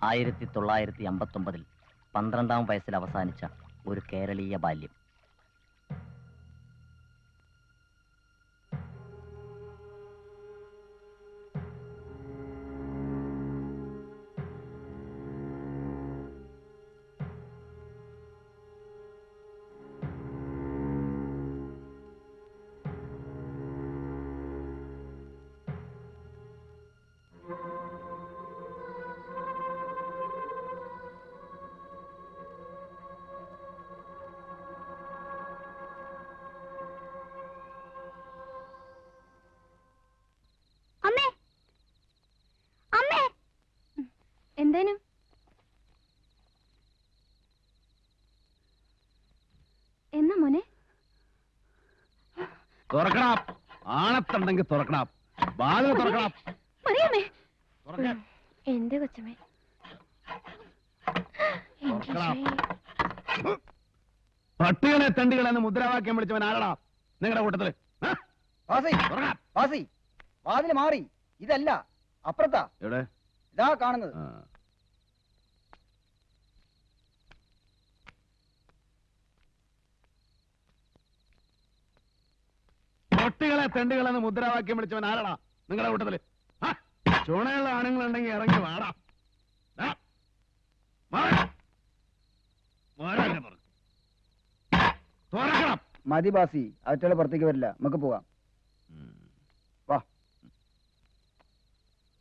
1959 12ാം വയസ്സിൽ അവസാനിച്ച ഒരു കേരളീയ ബാല്യം. എന്തേനും എന്നാ മോനെ? തുറക്കണം, ആണത്തുണ്ടെങ്കിൽ തുറക്കണം, വാതിൽ തുറക്കണം. എന്റെ കൊച്ചമ്മേ, പട്ടികളെ തണ്ടികളെന്ന് മുദ്രാവാക്യം വിളിച്ചവൻ ആരടാ നിങ്ങളുടെ കൂട്ടത്തില്? വാതില് മാറി, ഇതല്ല അപ്പുറത്താ. എവിടെ? ഇതാ കാണുന്നത്. പട്ടികളെ തെണ്ടികളെന്ന് മുദ്രാവാക്യം വിളിച്ചവൻ ആരടാ നിങ്ങളുടെ കൂട്ടത്തില്? ചുണയുള്ള ആണുങ്ങളുണ്ടെങ്കിൽ ഇറങ്ങി വാടാ. മതി ബാസി, അവറ്റകളെ പുറത്തേക്ക് വരില്ല, നമുക്ക് പോകാം. വാ.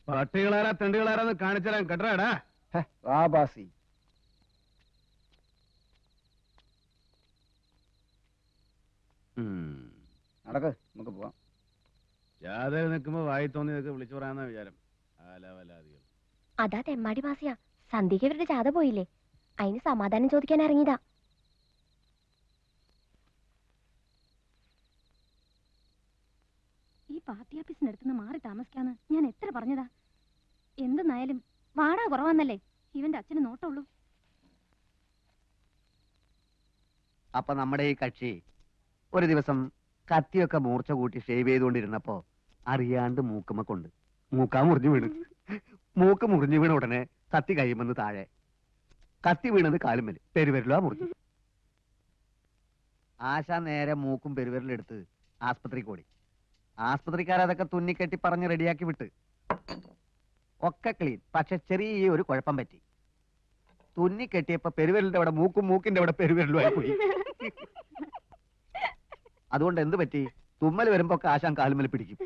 പട്ടികളാരാ തെണ്ടികളാരാന്ന് കാണിച്ചാൽ കെട്ടറാടാ. വാ ബാസി. നടക്ക്, നമുക്ക് പോവാം. ജാഥയിൽ നിൽക്കുമ്പോ വായി തോന്നിയതൊക്കെ വിളിച്ചു പറയാന്ന വിചാരം. ആലാവലാദികൾ. അതാ തെമ്മാടി ബാസിയാ. സന്ധ്യക്ക് ഇവരുടെ ജാഥ പോയില്ലേ, അതിന് സമാധാനം ചോദിക്കാൻ ഇറങ്ങിയതാ. ഈ പാർട്ടി ഓഫീസിനടുത്തുനിന്ന് മാറി താമസിക്കാന്ന് ഞാൻ എത്ര പറഞ്ഞതാ. എന്തെന്നായാലും വാടാ കുറവാന്നല്ലേ ഇവന്റെ അച്ഛന് നോട്ടുള്ളൂ. അപ്പൊ നമ്മുടെ ഈ കക്ഷി ഒരു ദിവസം കത്തിയൊക്കെ മൂർച്ച കൂട്ടി ഷേവ് ചെയ്തുകൊണ്ടിരുന്നപ്പോ അറിയാണ്ട് മൂക്കുമ്മ കൊണ്ട് മൂക്കാ മുറിഞ്ഞു വീണ്. മൂക്ക് മുറിഞ്ഞു വീണ ഉടനെ കത്തി കഴിയുമെന്ന് താഴെ. കത്തി വീണത് കാലുമ്മല്, പെരുവിരലാ മുറിഞ്ഞു. ആശ നേരെ മൂക്കും പെരുവിരലും എടുത്ത് ആസ്പത്രിക്ക് ഓടി. ആസ്പത്രിക്കാരതൊക്കെ തുന്നിക്കെട്ടി പറഞ്ഞ് റെഡിയാക്കി വിട്ട്. ഒക്കെ ക്ലീൻ. പക്ഷെ ചെറിയ ഒരു കുഴപ്പം പറ്റി. തുന്നിക്കെട്ടിയപ്പോ പെരുവിരലിന്റെ അവിടെ മൂക്കും മൂക്കിന്റെ അവിടെ പെരുവിരലും ആയിപ്പോയി. അതുകൊണ്ട് എന്ത് പറ്റി? തുമ്മൽ വരുമ്പോ ആശാൻ കാലുമ്മൽ പിടിക്കും.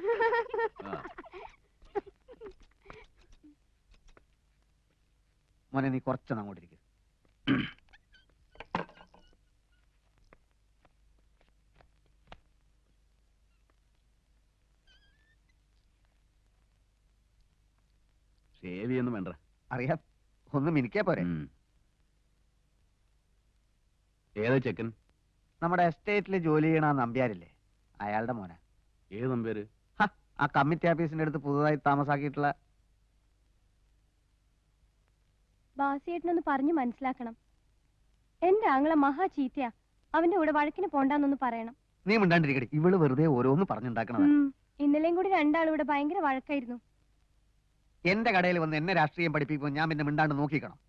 മോനെ നീ കുറച്ചൊന്ന് അങ്ങോട്ടിരിക്കും. സേവിയൊന്നും വേണ്ട. അറിയാം, ഒന്ന് മിനിക്കാ പോരെ. ഏതാ ചെക്കൻ? നമ്മുടെ എസ്റ്റേറ്റിൽ ജോലി ചെയ്യണ നമ്പ്യാരില്ലേ, അയാളുടെ മോനെ. ഏത് നമ്പ്യാര്? ആ കമ്മിറ്റി ഓഫീസിന്റെ അടുത്ത് പുതുതായി താമസാക്കിയിട്ടുള്ള. ബാസിയേട്ടനൊന്ന് പറഞ്ഞു മനസ്സിലാക്കണം. എന്റെ ആങ്ങളെ മഹാ ചീത്തയാ. അവന്റെ കൂടെ വഴക്കിന് പോണ്ടാന്നൊന്ന് പറയണം. നീ മിണ്ടാണ്ടിരിക്കടി, ഇവള് വെറുതെ ഓരോന്ന് പറഞ്ഞുണ്ടാക്കണതാ. ഇന്നലെയും കൂടി രണ്ടാളും ഇവിടെ ഭയങ്കര വഴക്കായിരുന്നു. എന്റെ കടയിൽ വന്ന് എന്നെ രാഷ്ട്രീയം പഠിപ്പിക്കുമ്പോൾ ഞാൻ പിന്നെ മിണ്ടാണ്ട് നോക്കിക്കണം.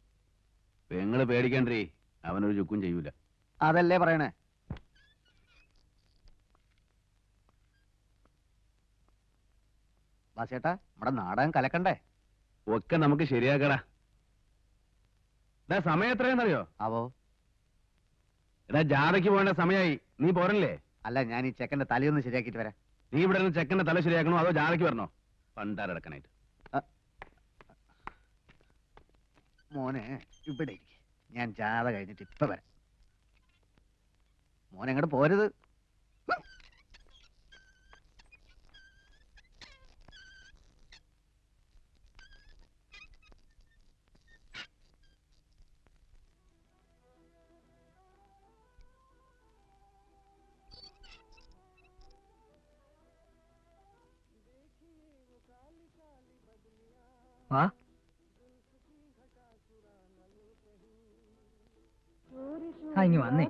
പെങ്ങള് പേടിക്കണ്ടേ, അവനൊരു ചുക്കും ചെയ്യൂല. അതല്ലേ പറയണേ. ബാസേട്ടാ, നമ്മുടെ നാടകം കലക്കണ്ടേ? ഒക്കെ നമുക്ക് ശരിയാക്കടാ. സമയം എത്രയെന്നറിയോ? ആവോ. എടാ ജാഥയ്ക്ക് പോകേണ്ട സമയമായി, നീ പോരല്ലേ? അല്ല, ഞാൻ ഈ ചെക്കന്റെ തലയൊന്ന് ശരിയാക്കിട്ട് വരാം. നീ ഇവിടെ നിന്ന് ചെക്കന്റെ തല ശരിയാക്കണോ അതോ ജാഥയ്ക്ക് വരണോ? പണ്ടാരടക്കനായിട്ട്. മോനെ ഇവിടെ ഇരിക്കെ, ഞാൻ ജാഥ കഴിഞ്ഞിട്ട് ഇപ്പൊ വരാം. മോനെ അങ്ങോട്ട് പോരുത്. ഇനി വന്നേ.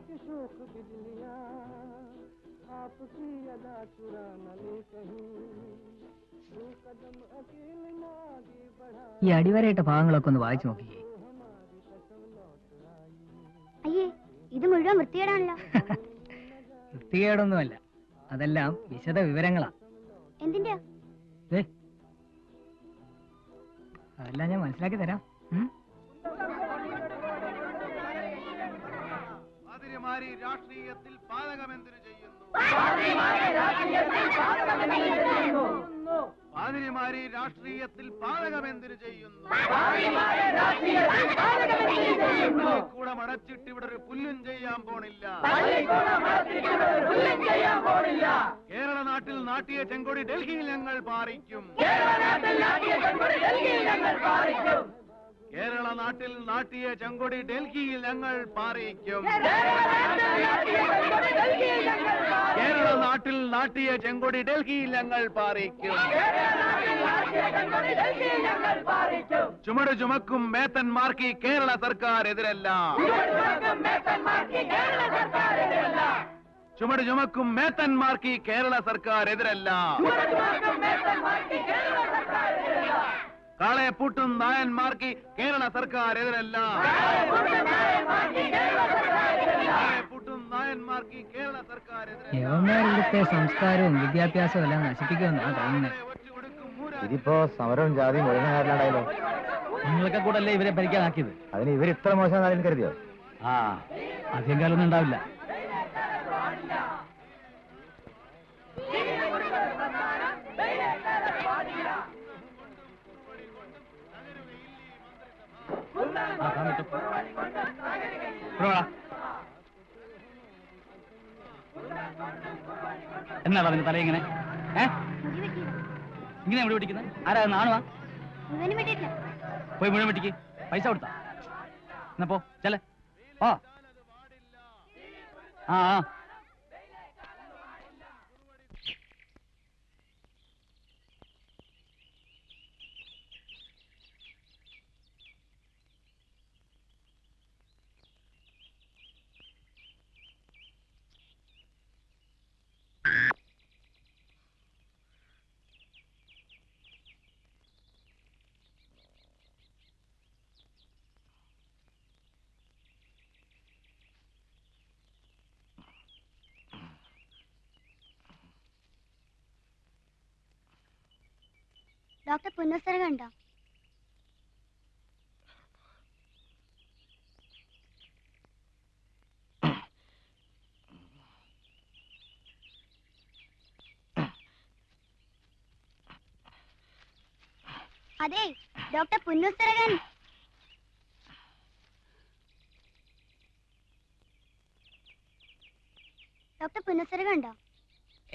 ഈ അടിവരയിട്ട ഭാഗങ്ങളൊക്കെ ഒന്ന് വായിച്ചു നോക്കിയേ. മൊത്തം വൃത്തികേടാണല്ലോ. വൃത്തികേടൊന്നുമല്ല, അതെല്ലാം വിശദ വിവരങ്ങളാ. എന്തിന്റെ? ദേ, അതെല്ലാം ഞാൻ മനസ്സിലാക്കി തരാം. രാഷ്ട്രീയത്തിൽ പാതകമെന്തിനു ചെയ്യുന്നു? പാതിരിമാരി രാഷ്ട്രീയത്തിൽ പാതകമെന്തിനു ചെയ്യുന്നു? കൂടെ മടച്ചിട്ട് ഇവിടെ ഒരു പുല്ലും ചെയ്യാൻ പോണില്ല. കേരള നാട്ടിൽ നാട്ടിയ ചെങ്കൊടി ഡൽഹിയിൽ ഞങ്ങൾ പാറിക്കും. കേരള നാട്ടിൽ നാട്ടിയ ചെങ്കൊടി ഡൽഹിയിൽ ഞങ്ങൾ പാറിക്കും. കേരള നാട്ടിൽ നാട്ടിയ ചെങ്കൊടി ഡൽഹിയിൽ ഞങ്ങൾ പാറിക്കും. ചുമട് ചുമക്കും മേത്തന്മാർക്ക് കേരള സർക്കാർ എതിരല്ല. ചുമട് ചുമക്കും മേത്തന്മാർക്ക് കേരള സർക്കാർ എതിരല്ല. കാളയെ പൂട്ടും നായന്മാർക്ക് കേരള സർക്കാർ എതിരല്ല. പൂട്ടും നായന്മാർക്ക് കേരള സർക്കാർ ഇവിടുത്തെ സംസ്കാരവും വിദ്യാഭ്യാസവും എല്ലാം നശിപ്പിക്കുമെന്നാ തോന്നുന്നത്. ഇതിപ്പോ സമരവും ജാതിയും ഒഴിഞ്ഞാണല്ലോ. നിങ്ങളൊക്കെ കൂടെ അല്ലേ ഇവരെ ഭരിക്കാനാക്കിയത്? അതിന് ഇവർ ഇത്ര മോശം കരുതിയോ? ആ, അധികം കാലൊന്നും ഉണ്ടാവില്ല. എന്നാ പറഞ്ഞ തല ഇങ്ങനെ ഇങ്ങനെ എവിടെ പിടിക്കുന്നത്? ആരാ നാണുവാ? പോയി മുഴുവൻ വെട്ടിക്ക്. പൈസ കൊടുത്താ എന്നാ പോ ചെല. ഓ ആ ഡോക്ടർ പുനഃസർഗ ഉണ്ടോ? അതെ, ഡോക്ടർ പുനഃസർഗൻ. ഡോക്ടർ പുനഃസർഗ ഉണ്ടോ?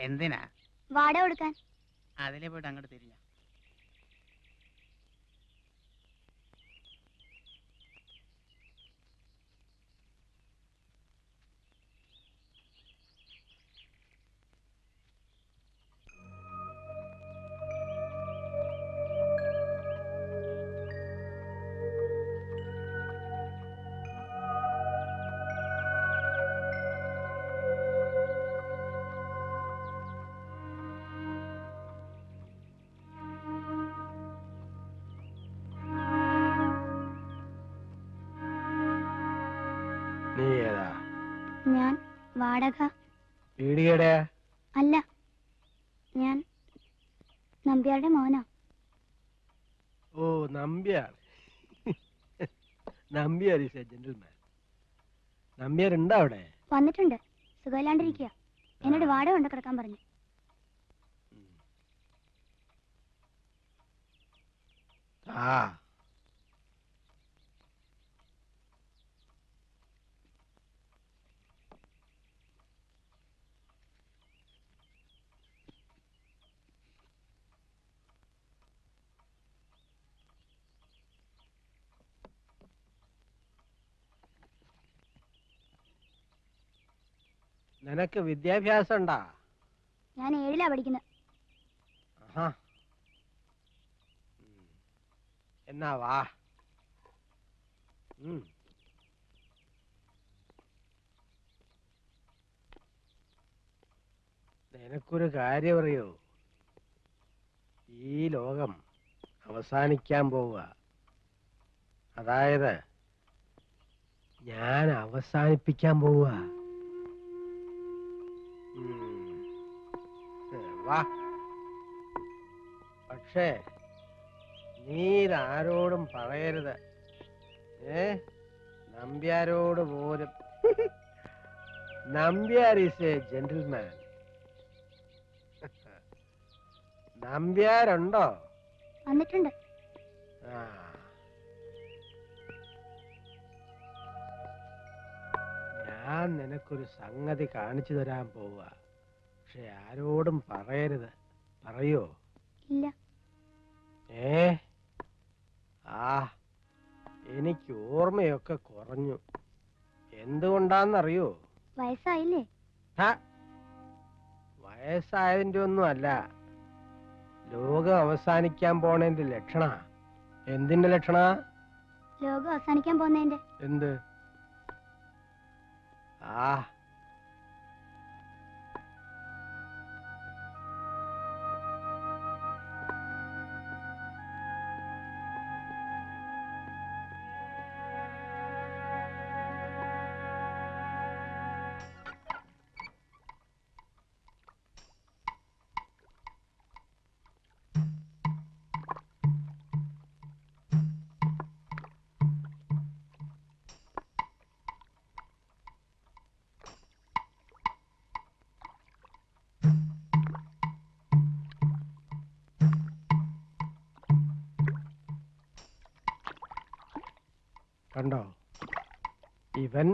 എന്തിനാ? വാടക കൊടുക്കാൻ. അതിലെ പോയിട്ട് അങ്ങോട്ട് തിരിഞ്ഞ. ഞാൻ വാടക. വീടികയുടെ അല്ല, ഞാൻ നമ്പ്യാരുടെ മോനാ. ഓ, Nambiar. Nambiar is a gentleman. Nambiar ഉണ്ടോ അവിടെ? വന്നിട്ടുണ്ട്. സുഖമില്ലാണ്ടിരിക്കുക. എന്നോട് വാടക കൊണ്ട് കിടക്കാൻ പറഞ്ഞു. ആ, നിനക്ക് വിദ്യാഭ്യാസം ഉണ്ടാ? ഞാൻ 7ലാ പഠിക്കുന്നത്. എന്നാ വാ. നിനക്കൊരു കാര്യം അറിയോ? ഈ ലോകം അവസാനിക്കാൻ പോവുക. അതായത് ഞാൻ അവസാനിപ്പിക്കാൻ പോവാ. വാ. പക്ഷേ നീ ഇതാരോടും പറയരുത്. നമ്പ്യാരോട് പോലും. Nambiar is a gentleman. നമ്പ്യാരുണ്ടോ? വന്നിട്ടുണ്ട്. ആ, ഞാൻ നിനക്കൊരു സംഗതി കാണിച്ചു തരാൻ പോവാ. പക്ഷെ ആരോടും പറയരുത്. പറയോ? ഇല്ല. ആ, എനിക്ക് ഓർമ്മയൊക്കെ കുറഞ്ഞു. എന്തുകൊണ്ടാന്നറിയോ? വയസ്സായില്ലേ? വയസ്സായതിന്റെ ഒന്നും അല്ല, ലോകം അവസാനിക്കാൻ പോണതിന്റെ ലക്ഷണ. എന്തിന്റെ ലക്ഷണ? ലോകം അവസാനിക്കാൻ പോകുന്നതിന്റെ. എന്ത്? ആ, കണ്ടോ? ഇവൻ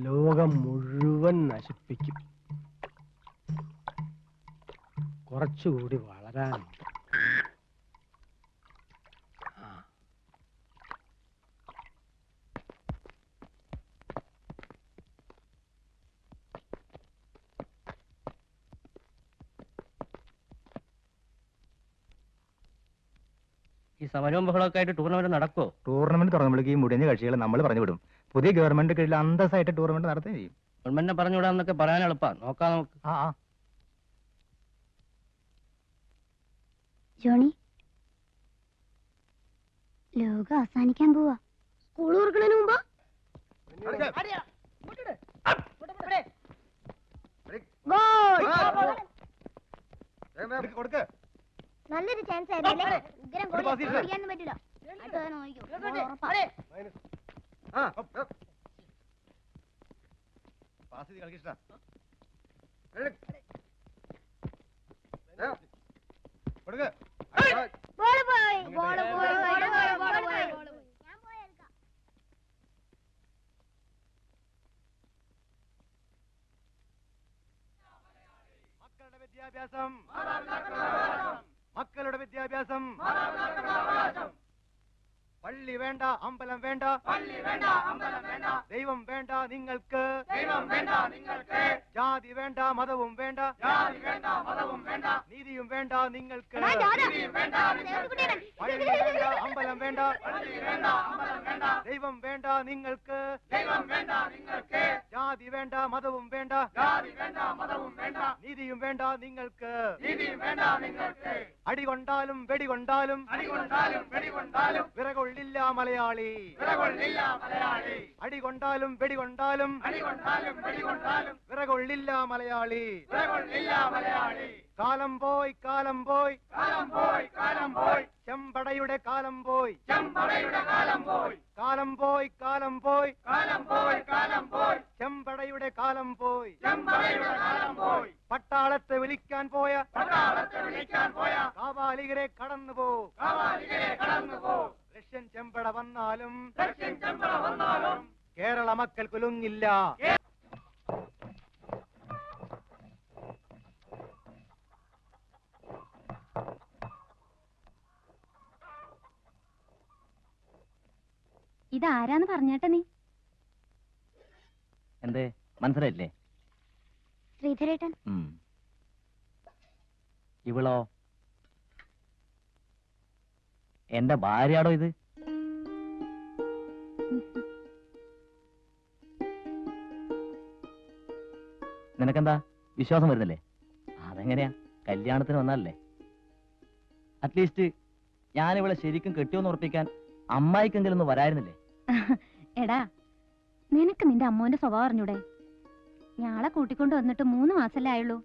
ലോകം മുഴുവൻ നശിപ്പിക്കും. കുറച്ചുകൂടി വളരാനുണ്ട്. ഈ സമരവും ബഹളമൊക്കെ ആയിട്ട് ടൂർണമെന്റ് നടക്കോ? ടൂർണമെന്റ് തുടങ്ങുമ്പോഴേക്ക് ഈ മുടിഞ്ഞ കക്ഷികളെ നമ്മൾ പറഞ്ഞു വിടും. പുതിയ ഗവൺമെന്റ് കീഴിൽ അന്തസ്സായിട്ട് ടൂർണമെന്റ് നടത്തുകയും ചെയ്യും. ഗവൺമെന്റിനെ പറഞ്ഞുവിടാന്നൊക്കെ പറയാൻ എളുപ്പാ. നോക്കാം നമുക്ക്. ജോണി, ലോകം അവസാനിക്കാൻ പോവാ. സ്കൂൾ തുറക്കണതിന് മുമ്പ് നല്ലൊരു ചാൻസ് ആയിരുന്നല്ലേ. ഉഗ്രം ഗോൾ അടിക്കാനൊന്നും പറ്റില്ല. അടുത്തത് നോക്കിക്കോ. ഉറപ്പാ. ബോൾ പോയി. ബോൾ പോയി. ബോൾ പോയി. ഞാൻ പോയി എടുക്കാം. മക്കളുടെ വിദ്യാഭ്യാസം, മക്കളുടെ വിദ്യാഭ്യാസം. പള്ളി വേണ്ട, അമ്പലം വേണ്ട, ദൈവം വേണ്ട നിങ്ങൾക്ക്, ജാതി വേണ്ട, മതവും വേണ്ട, നീതിയും വേണ്ട നിങ്ങൾക്ക്. പള്ളി വേണ്ട, അമ്പലം വേണ്ട, ദൈവം വേണ്ട നിങ്ങൾക്ക്, ജാതി വേണ്ട, മതവും വേണ്ട, നീതിയും വേണ്ട നിങ്ങൾക്ക്. അടികൊണ്ടാലും വെടികൊണ്ടാലും വിറകൊള്ളില്ല മലയാളി. അടികൊണ്ടാലും വെടികൊണ്ടാലും വിറകൊള്ളില്ല മലയാളി. കാലം പോയി, കാലം പോയി, ചെമ്പടയുടെ കാലം പോയി. കാലം പോയി, കാലം പോയി, ചെമ്പടയുടെ കാലം പോയി. പട്ടാളത്തെ വിളിക്കാൻ പോയ കാവാലികരെ കടന്നുപോ. റഷ്യൻ ചെമ്പട വന്നാലും കേരള മക്കൾ കുലുങ്ങില്ല. ഇതാരാന്ന് പറഞ്ഞേട്ടെ നീ. എന്തേ മനസ്സിലായില്ലേ? ശ്രീധരേട്ടൻ. ഇവളോ? എന്റെ ഭാര്യയാടോ ഇത്? നിനക്കെന്താ വിശ്വാസം വരുന്നില്ലേ? അതെങ്ങനെയാ? കല്യാണത്തിന് വന്നാലല്ലേ. അറ്റ്ലീസ്റ്റ് ഞാനിവളെ ശരിക്കും കെട്ടിയോന്ന് ഉറപ്പിക്കാൻ അമ്മായിക്കെങ്കിലും ഒന്ന് വരായിരുന്നില്ലേ? എടാ, നിനക്ക് നിന്റെ അമ്മോന്റെ സ്വഭാവം അറിഞ്ഞൂടെ? ഞാളെ കൂട്ടിക്കൊണ്ട് വന്നിട്ട് 3 മാസല്ലേ ആയുള്ളൂ.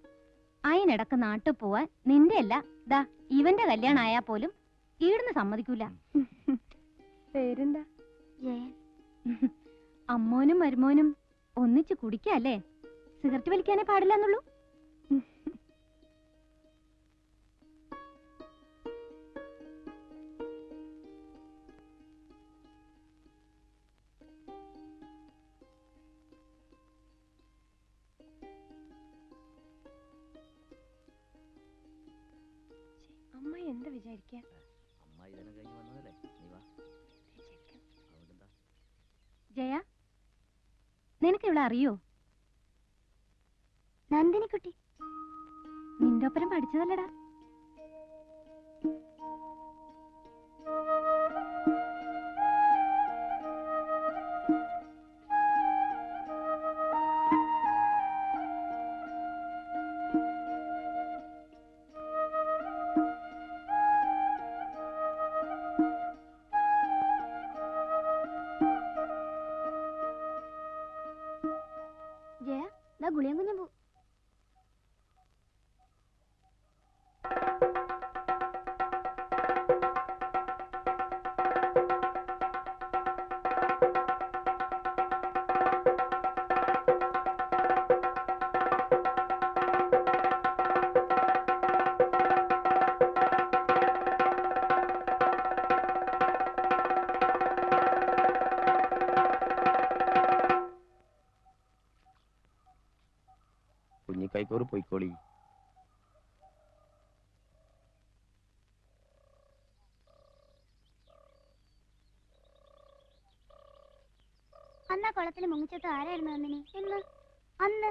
അതിനിടക്ക് നാട്ടിൽ പോവാൻ നിന്റെ അല്ല ദാ ഇവന്റെ കല്യാണം ആയാ പോലും ഈടുന്ന് സമ്മതിക്കൂല. പേരെന്താ? അമ്മോനും മരുമോനും ഒന്നിച്ച് കുടിക്കല്ലേ, സിഗരറ്റ് വലിക്കാനേ പാടില്ലെന്നുള്ളൂ. അമ്മ എന്താ വിചാരിക്ക? അമ്മ ഇതെല്ലാം കഴിഞ്ഞ് വന്നതല്ലേ, നീ വാ. അതുകൊണ്ടെന്താ? ജയ, നിനക്ക് ഇവിടെ അറിയോ? നന്ദിനിക്കുട്ടി. നിന്റെ ഒപ്പരം പഠിച്ചതല്ലടാ. ജയ, ദാ ഗുളിയും കുഞ്ഞും പോ. കുഞ്ഞിക്കൈക്കോറ് പൊയ്ക്കോളി. അന്നാ കുളത്തില് മുങ്ങിച്ചിട്ട് ആരായിരുന്നു നന്ദിനി? എന്ന് അന്ന്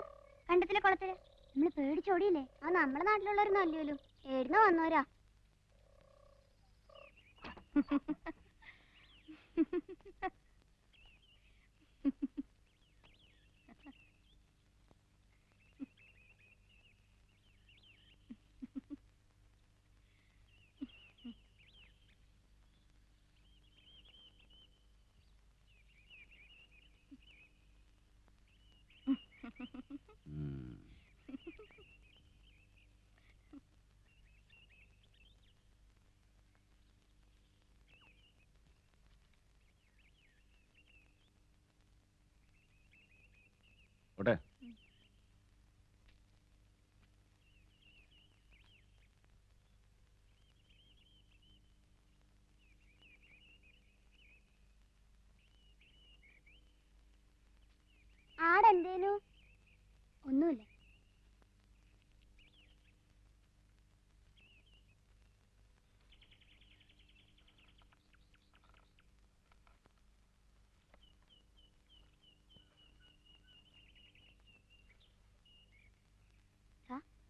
കണ്ടത്തിലെ കുളത്തില് നമ്മള് പേടിച്ചോടിയില്ലേ? ആ നമ്മുടെ നാട്ടിലുള്ളവരൊന്നും അല്ലല്ലോ, ഏടുന്ന വന്നോരാ. ഓട്ടെ. ആടെന്തേനു? ഒന്നുമില്ല.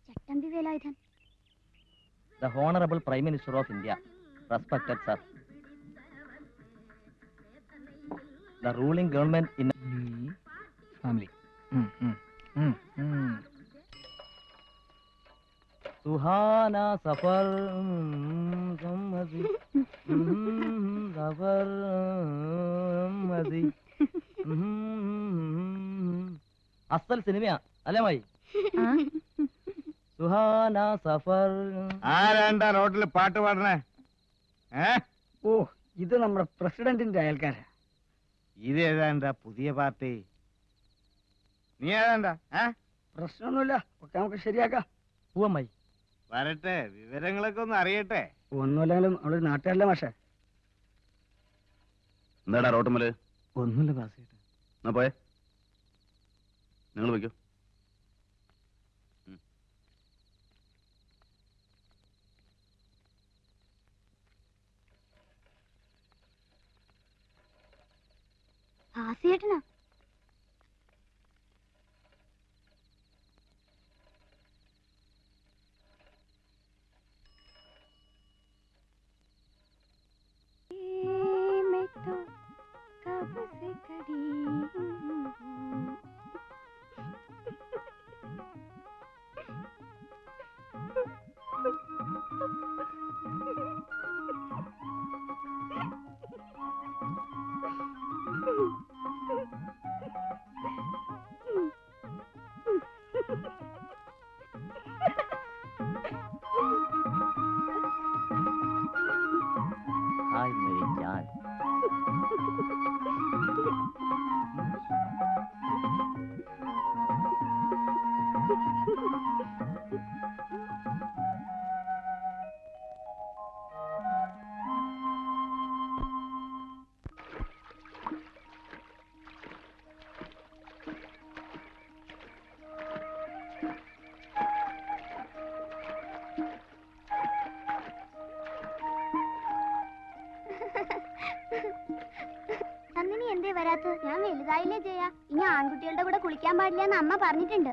ചട്ടമ്പി Velayudhan. The Honorable Prime Minister of India, respected sir. The ruling government in family. सुहाना सफर सफर അസൽ സിനിമയാ അല്ലേ മായി? സുഹാന സഫർ. ആരാണ്ടാ റോഡിൽ പാട്ട് പാടണേ? ഓ, ഇത് നമ്മുടെ പ്രസിഡന്റിന്റെ അയൽക്കാരാ. ഇത് ഏതാണ്ടാ പുതിയ പാർട്ടി? നീ ഏതാണ്ടാ? പ്രശ്നമൊന്നുമില്ല, ഒക്കെ നമുക്ക് ശരിയാക്കാം. പൂവമ്മായി വരട്ടെ, വിവരങ്ങളൊക്കെ ഒന്ന് അറിയട്ടെ. ഒന്നുമില്ലെങ്കിലും അവളൊരു നാട്ടുകാരല്ല മാഷേ. എന്താടാ റോട്ടുമ്മല്? ഒന്നുമില്ല ബാസിയേട്ടാ. എന്നാ പോയെ, നിങ്ങൾ വയ്ക്കോ. ഭാസിയേട്ടനാ? നന്ദിനി എന്തേ വരാത്തത്? ഞാൻ വലുതായില്ലേ ജയ, ഇനി ആൺകുട്ടികളുടെ കൂടെ കുളിക്കാൻ പാടില്ല എന്ന് അമ്മ പറഞ്ഞിട്ടുണ്ട്.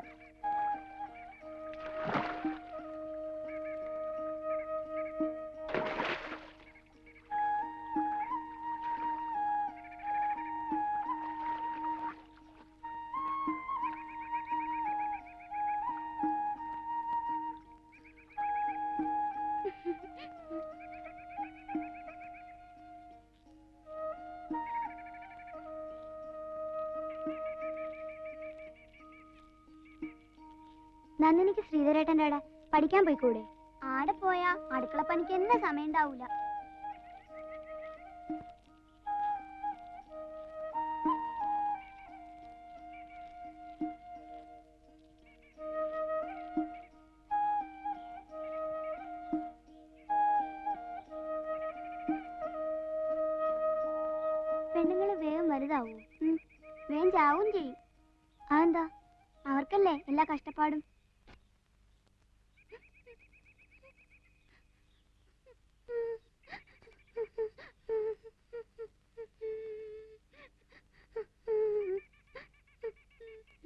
നന്ദിനിക്ക് ശ്രീധരേട്ടൻ്റെ അവിടെ പഠിക്കാൻ പോയിക്കൂടെ? ആടെ പോയാ അടുക്കള പണിക്ക് എന്നെ സമയം ഉണ്ടാവൂല. പെണ്ണുങ്ങള് വേഗം വലുതാവൂ, വേഗം ചാവും ചെയ്യും. അതെന്താ? അവർക്കല്ലേ എല്ലാ കഷ്ടപ്പാടും.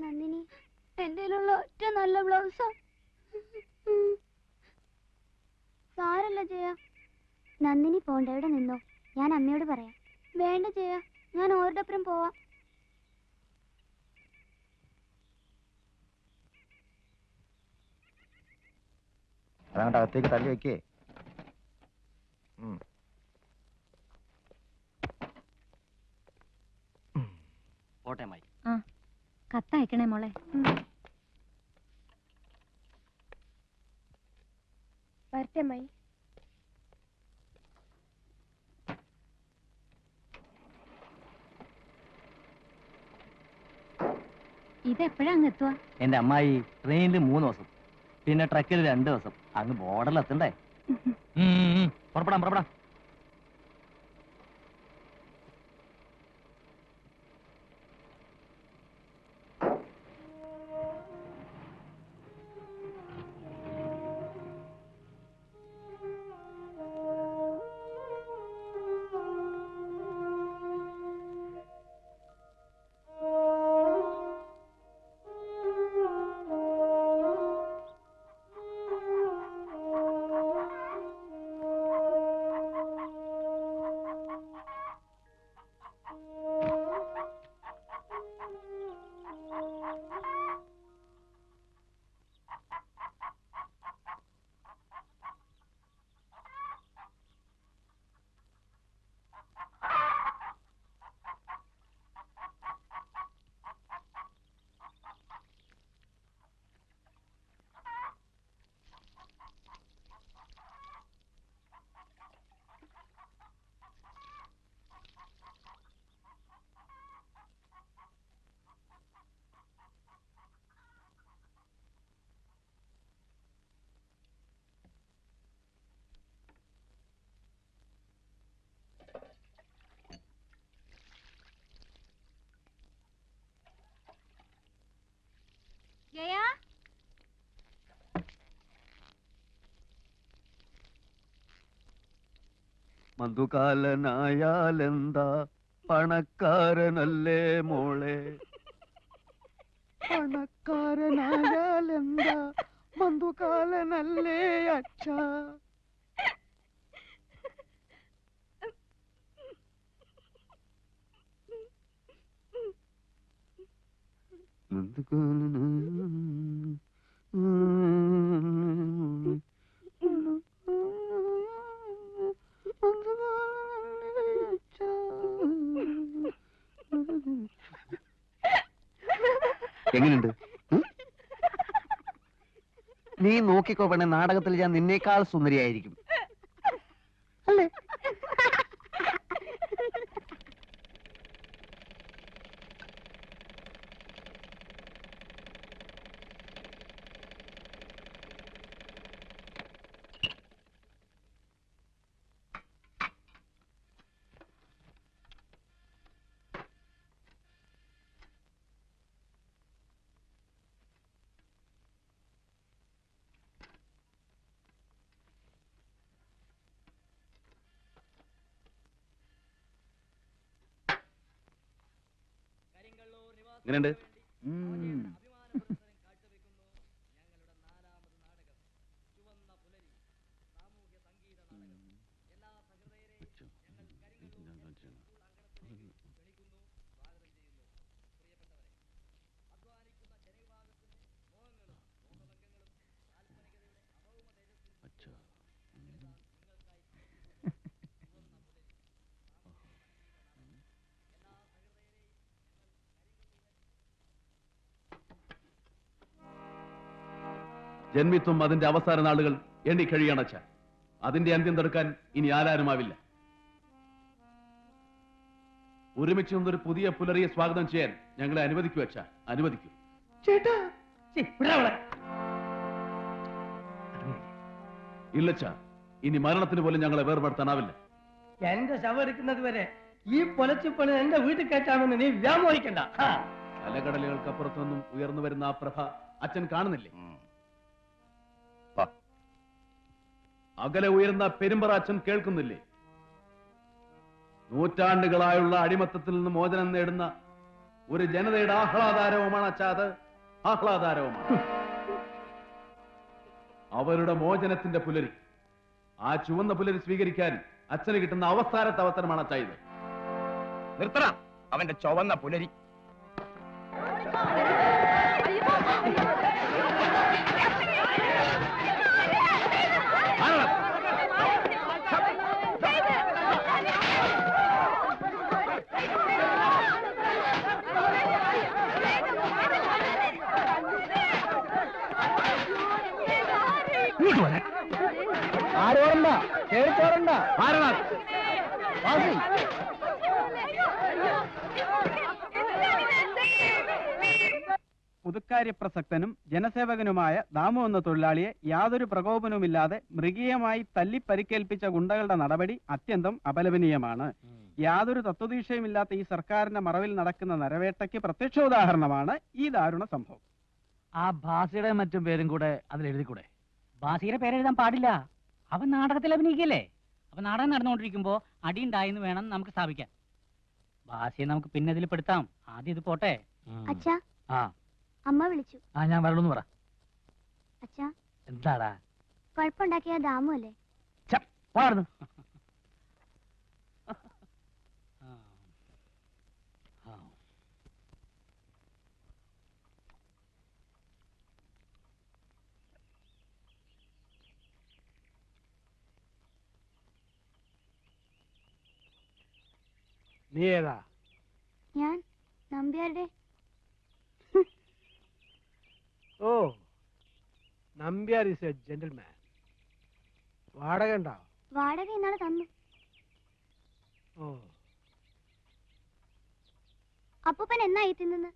നന്ദിനി, എന്റെ ഒറ്റ നല്ല ബ്ലൗസാ. സാരല്ല ജയ, നന്ദിനി പോണ്ട, എവിടെ നിന്നോ, ഞാൻ അമ്മയോട് പറയാം. വേണ്ട ജയ, ഞാൻ ഓരുടെ ഒപ്പം പോവാം. അതങ്ങോട്ട് അകത്തേക്ക് തള്ളി വെക്കേ. കോട്ടയമായി കത്തയക്കണേ മോളെ. വരട്ടെ അമ്മായി. ഇതെപ്പോഴാ അങ്ങ് എത്തുക? എന്റെ അമ്മായി ട്രെയിനിൽ 3 ദിവസം, പിന്നെ ട്രക്കിൽ 2 ദിവസം. അങ്ങ് ബോർഡറിൽ എത്തണ്ടേ? പുറപ്പെടാം പുറപ്പെടാം. ജയ, മധുകാലനായാലെന്താ, പണക്കാരനല്ലേ മോളെ, പണക്കാരനായാലെന്താ, മധുകാലനല്ലേ അച്ഛ. എങ്ങനെയുണ്ട്? നീ നോക്കിക്കോ പെണ്ണെ, നാടകത്തിൽ ഞാൻ നിന്നേക്കാൾ സുന്ദരിയായിരിക്കും. അല്ലേ? ഇങ്ങനെയുണ്ട്? ഉം. ജന്മിത്വം അതിന്റെ അവസാന നാളുകൾ എണ്ണിക്കഴിയണച്ച. അതിന്റെ അന്ത്യം തടുക്കാൻ ഇനി ആരാരുമാവില്ല. ഒരുമിച്ച് നിന്നൊരു പുതിയ പുലരിയെ സ്വാഗതം ചെയ്യാൻ ഞങ്ങളെ അനുവദിക്കൂ അച്ഛ, അനുവദിക്കൂ. ഇല്ലച്ച, ഇനി മരണത്തിന് പോലും ഞങ്ങളെ വേർപെടുത്താനാവില്ല. എന്റെ ശവം എടുക്കുന്നത് വരെ ഈ പൊലച്ചിപ്പണി എന്റെ വീട്ടിൽ കയറ്റാമെന്ന് നീ വ്യാമോഹിക്കണ്ട. അലകടലുകൾക്കപ്പുറത്തു നിന്നും ഉയർന്നു വരുന്ന ആ പ്രഭ അച്ഛൻ കാണുന്നില്ലേ? അകലെ ഉയർന്ന പെരുമ്പറ അച്ഛൻ കേൾക്കുന്നില്ലേ? നൂറ്റാണ്ടുകളായുള്ള അടിമത്തത്തിൽ നിന്ന് മോചനം നേടുന്ന ഒരു ജനതയുടെ ആഹ്ലാദാരവമാണ് അച്ഛാ അത്. ആഹ്ലാദാരവമാണ് അവരുടെ മോചനത്തിന്റെ പുലരി. ആ ചുവന്ന പുലരി സ്വീകരിക്കാൻ അച്ഛന് കിട്ടുന്ന അവസാനത്തെ അവസരമാണ് അച്ഛാ ഇത്. നിർത്തണ അവന്റെ ചുവന്ന പുലരി. ആരോടണ്ട, കേറിച്ചോരണ്ട. വാസി, പുതുക്കാര്യപ്രസക്തനും ജനസേവകനുമായ ദാമു എന്ന തൊഴിലാളിയെ യാതൊരു പ്രകോപനവുമില്ലാതെ മൃഗീയമായി തല്ലി പരിക്കേൽപ്പിച്ച ഗുണ്ടകളുടെ നടപടി അത്യന്തം അപലപനീയമാണ്. യാതൊരു തത്വദീക്ഷയുമില്ലാത്ത ഈ സർക്കാരിന്റെ മറവിൽ നടക്കുന്ന നരവേട്ടയ്ക്ക് പ്രത്യക്ഷ ഉദാഹരണമാണ് ഈ ദാരുണ സംഭവം. ആ ഭാസിയുടെ മറ്റും പേരും കൂടെ അതിൽ എഴുതിക്കൂടെ? ബാസിയുടെ പേരെഴുതാൻ പാടില്ല. അവൻ നാടകത്തിൽ അഭിനയിക്കല്ലേ. അപ്പൊ നാടകം നടന്നുകൊണ്ടിരിക്കുമ്പോ അടിയുണ്ടായെന്ന് വേണം നമുക്ക് സ്ഥാപിക്കാൻ. ബാസിയെ നമുക്ക് പിന്നെ ഇതിൽ പെടുത്താം. ആദ്യം ഇത് പോട്ടെ. അച്ഛാ, ആ അമ്മ വിളിച്ചു. ആ ഞാൻ വരണമെന്ന് പറ. അച്ഛാ, എന്താടാ? കുഴപ്പമുണ്ടാക്കിയ ദാമു അല്ലേ? പാടുന്നു. നീ ഏതാ? ഞാൻ നമ്പ്യാരുടെ. ഓ, നമ്പ്യാർ ഈസ് എ ജെന്റിൽമാൻ. വാടക ഉണ്ടോ? വാടക ഇന്നാളെ തന്നു. ഓ, അപ്പൂപ്പൻ എന്നായി തിന്നുന്നത്?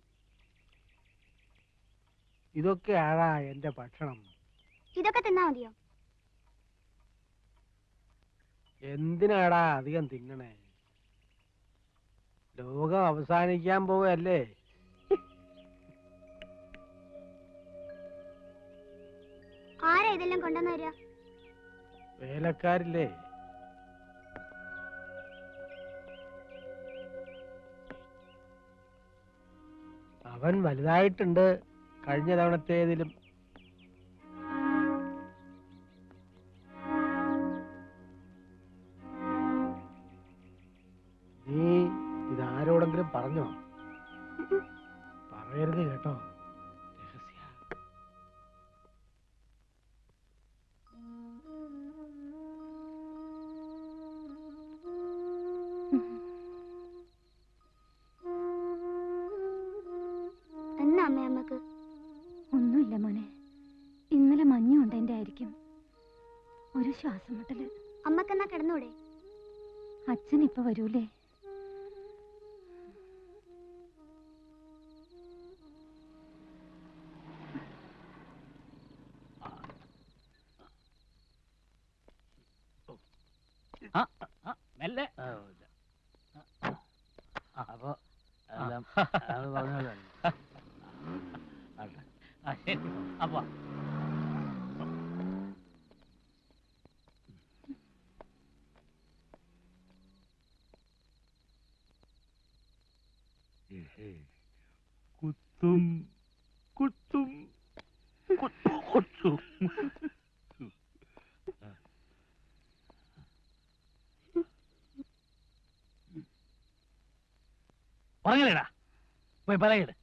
ഇതൊക്കെ ആടാ എന്റെ ഭക്ഷണം. ഇതൊക്കെ തിന്നാ മതിയോ? എന്തിനാടാ അധികം തിന്നണേ? ലോകം അവസാനിക്കാൻ പോവല്ലേ. ആരാ ഇതെല്ലാം കൊണ്ടുവന്ന് തരിക? വേലക്കാരില്ലേ? അവൻ വലുതായിട്ടുണ്ട് കഴിഞ്ഞ തവണത്തേതിലും. നീ ഇതാരോടെങ്കിലും പറഞ്ഞോ? പറയരുത് കേട്ടോ, രഹസ്യ. എന്നാ അമ്മ അമ്മക്ക്? ഒന്നുമില്ല മോനെ, ഇന്നലെ മഞ്ഞുണ്ട് എന്റെ ആയിരിക്കും. ഒരു ശ്വാസം മുട്ടല്. അമ്മക്കെന്നാ കിടന്നൂടെ? അച്ഛൻ ഇപ്പൊ വരൂലേ? മെല്ലെ. അപ്പൊ എല്ലാം അത് പറഞ്ഞല്ലോ. അപ്പൊ കുത്തും കുത്തും കുത്തും. പറഞ്ഞില്ലേടാ പോയി പറയട്.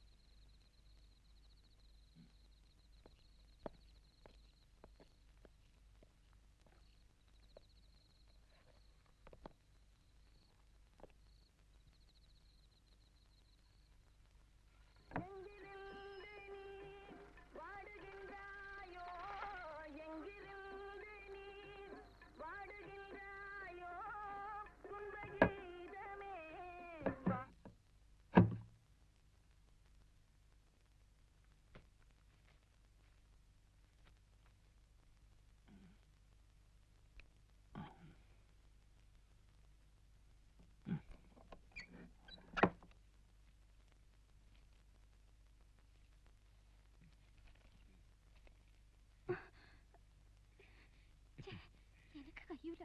എനിക്ക് കഴിയൂല.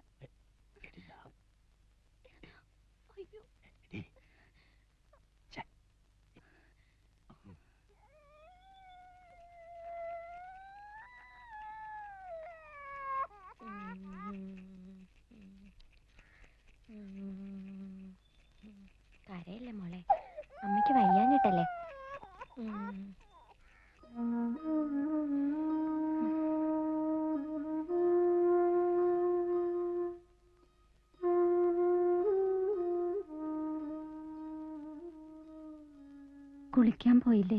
അയ്യോ. കരയല്ലേ മോളെ, അമ്മയ്ക്ക് വയ്യാഞ്ഞിട്ടല്ലേ. കുളിക്കാൻ പോയില്ലേ?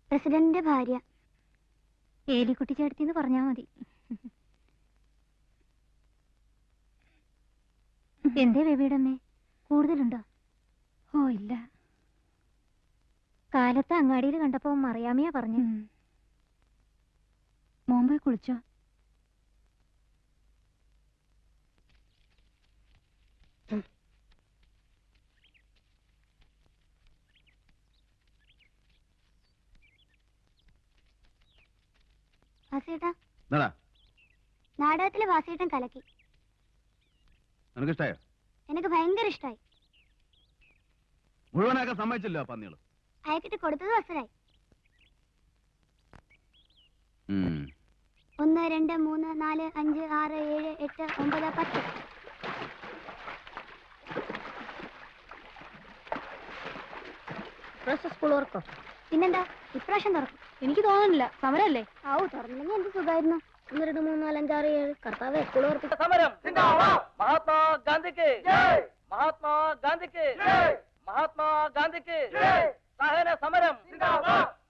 പ്രസിഡന്റിന്റെ ഭാര്യ. ഏലിക്കുട്ടി ചേട്ടത്തിന്ന് പറഞ്ഞാ മതി. എന്തേ ബേബിയുടെ അമ്മേ, കൂടുതലുണ്ടോ? ഓ ഇല്ല, കാലത്ത് അങ്ങാടിയിൽ കണ്ടപ്പോ മറിയാമ്മയാ പറഞ്ഞു. മോൻ പോയി കുളിച്ചോ? വാസേട്ടാ, എന്താടാ നാടകത്തിലെ വാസേട്ടൻ കലക്കി. നിനക്കിഷ്ടായോ? എനിക്ക് ഭയങ്കര ഇഷ്ടായി. മുഴുവനാക്കാൻ സമ്മതിച്ചില്ലോ ആ പന്നികള്. അയക്കിട്ട് കൊടുത്തത് വസരായി. 1 2 3 4 5 6 7 8 9 10. സ്കൂൾ തുറക്കോ? പിന്നെന്താ, ഇപ്രാവശ്യം തുറക്കും. എനിക്ക് തോന്നുന്നില്ല, സമരല്ലേ? ആവൂ, തുറന്നില്ലെങ്കിൽ എന്ത് സുഖമായിരുന്നു. 1 2 3 4 5 6 7. കർത്താവേ, സ്കൂൾ തുറപ്പിച്ച സമരം മഹാത്മാ ഗാന്ധിക്ക്, മഹാത്മാ ഗാന്ധിക്ക്, മഹാത്മാ ഗാന്ധിക്ക്. സഹന സമരം.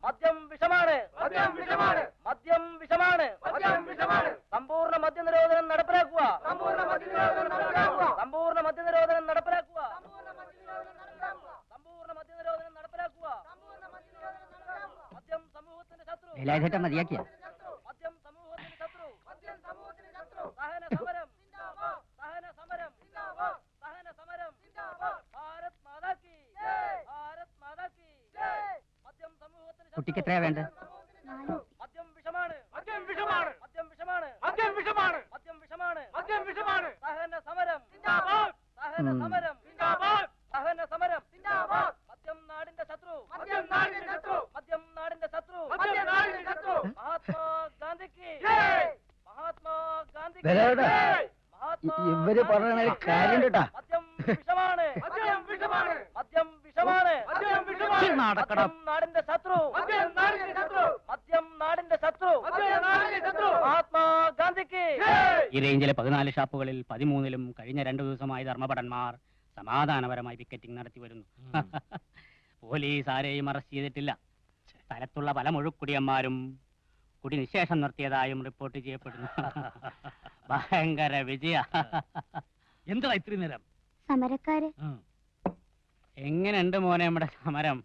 മദ്യം വിഷമാണ്, മദ്യം വിഷമാണ്, മദ്യം വിഷമാണ്, മദ്യം വിഷമാണ്. സമ്പൂർണ്ണ മദ്യനിരോധനം നടപ്പിലാക്കുക, സമ്പൂർണ്ണ മദ്യനിരോധനം നടപ്പിലാക്കുക, സമ്പൂർണ്ണ മദ്യനിരോധനം നടപ്പിലാക്കുക, സമ്പൂർണ്ണ മദ്യനിരോധനം നടപ്പിലാക്കുക. മദ്യം സമൂഹത്തിന്റെ ശത്രു. വേലായുധേട്ടൻ മതിയാക്കിയ മദ്യം സമൂഹത്തിന്റെ ശത്രു. മദ്യം സമൂഹത്തിന്റെ ശത്രു. സഹന സമരം, സഹന സമരം, സഹന സമരം. ഭാരത് മാതാ കി, ഭാരത് മാതാ കി. മദ്യം സമൂഹത്തിന് ശത്രു. കുട്ടിക്ക് എത്രയാ വേണ്ടത്? മദ്യം വിഷമാണ്, മദ്യം വിഷമാണ്, മദ്യം വിഷമാണ്, മദ്യം വിഷമാണ്, മദ്യം വിഷമാണ്, മദ്യം വിഷമാണ്. സഹന സമരം, സഹന സമരം, സഹന സമരം. മദ്യം നാടിന്റെ ശത്രു, മദ്യം നാടിന്റെ ശത്രു, മദ്യം നാടിന്റെ ശത്രു, മദ്യം നാടിന്റെ ശത്രു. മഹാത്മാ ഗാന്ധിക്ക്, മഹാത്മാ ഗാന്ധിക്ക്. ഇവര് പറയണ കാര്യം കേട്ടാ. മദ്യം വിഷമാണ്, മദ്യം വിഷമാണ്, മദ്യം വിഷമാണ്, മദ്യം വിഷമാണ്. മദ്യം നാടിന്റെ ശത്രു, മദ്യം നാടിന്റെ ശത്രു, മദ്യം നാടിന്റെ ശത്രു, മദ്യം നാടിന്റെ ശത്രു. മഹാത്മാ ഗാന്ധിക്ക്. ഈ റേഞ്ചിലെ 14 ഷാപ്പുകളിൽ 13ലും കഴിഞ്ഞ 2 ദിവസമായി ധർമ്മഭടന്മാർ സമാധാനപരമായി പിക്കറ്റിംഗ് നടത്തി വരുന്നു. പോലീസ് ആരെയും അറസ്റ്റ് ചെയ്തിട്ടില്ല. സ്ഥലത്തുള്ള പല മുഴുക്കുടിയന്മാരും കുടി നിശേഷം നിർത്തിയതായും റിപ്പോർട്ട് ചെയ്യപ്പെടുന്നു. ഭയങ്കര വിജയ. എന്താ ഇത്രയും നേരം? സമരക്കാര്. എങ്ങനെയുണ്ട് മോനെ നമ്മുടെ സമരം?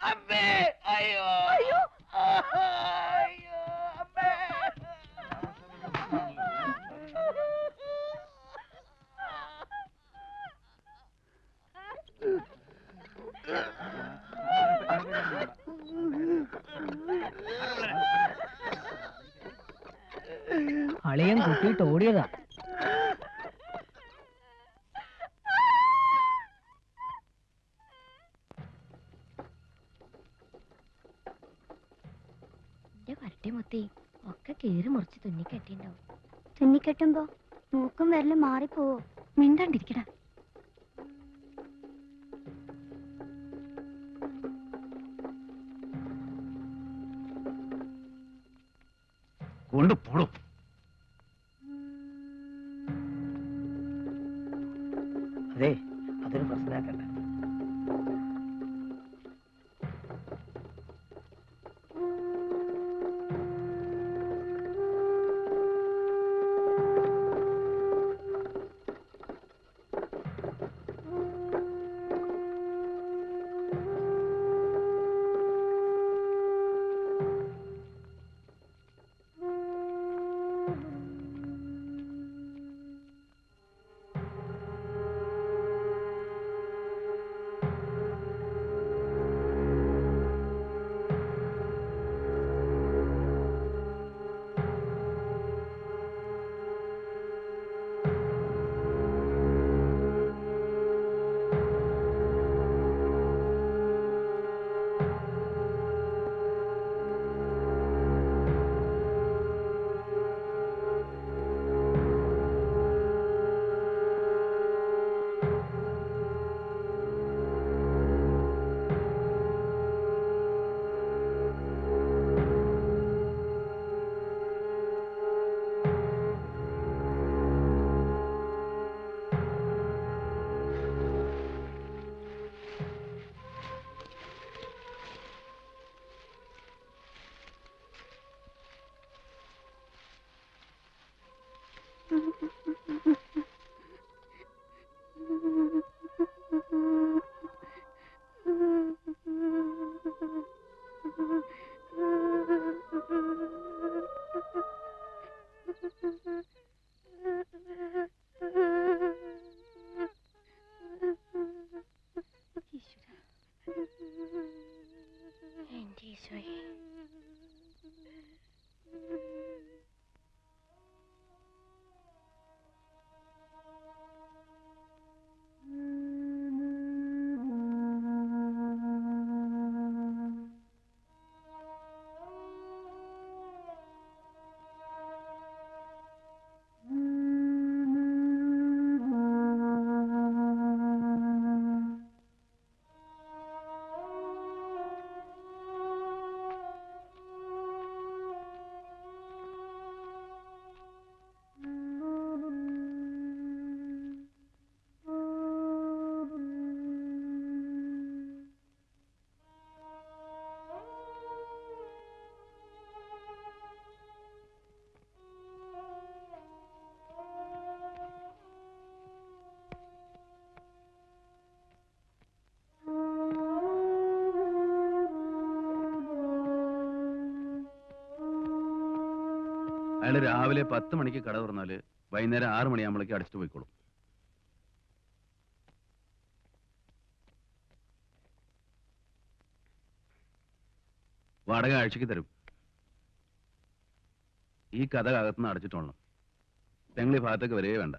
അമ്മേ, അയ്യോ, അയ്യോ, അയ്യോ, അമ്മേ. അളിയൻ കുത്തിയിട്ട് ഓടിയതാ. വരട്ടിമുത്തി ഒക്കെ കീറി മുറിച്ച് തുന്നിക്കെട്ടിണ്ടാവും. തുന്നിക്കെട്ടുമ്പോ മൂക്കും വിരലും മാറിപ്പോവോ? മിണ്ടാണ്ടിരിക്കടാ. കൊണ്ടുപോടും. അതെ, അതൊരു പ്രശ്നമാക്കണ്ട. അയാൾ രാവിലെ 10 മണിക്ക് കട തുറന്നാല് വൈകുന്നേരം 6 മണിയാകുമ്പോഴേക്ക് അടിച്ചിട്ട് പോയിക്കോളും. വാടക ആഴ്ചക്ക് തരും. ഈ കഥ അകത്തുനിന്ന് അടച്ചിട്ടോളണം. ഞങ്ങൾ ഈ ഭാഗത്തേക്ക് വരേ വേണ്ട.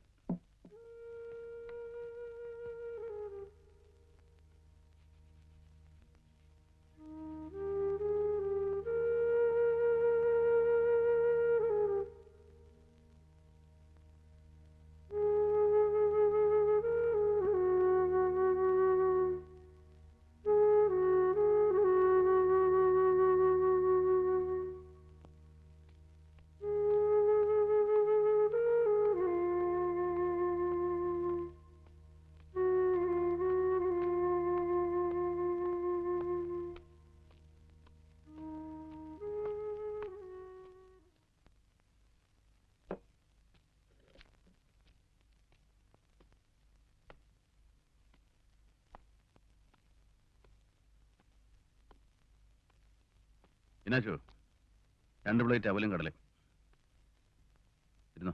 ഇനാച്ചോ 2 പ്ലേറ്റ് അവലും കടലേ ഇരുന്നോ.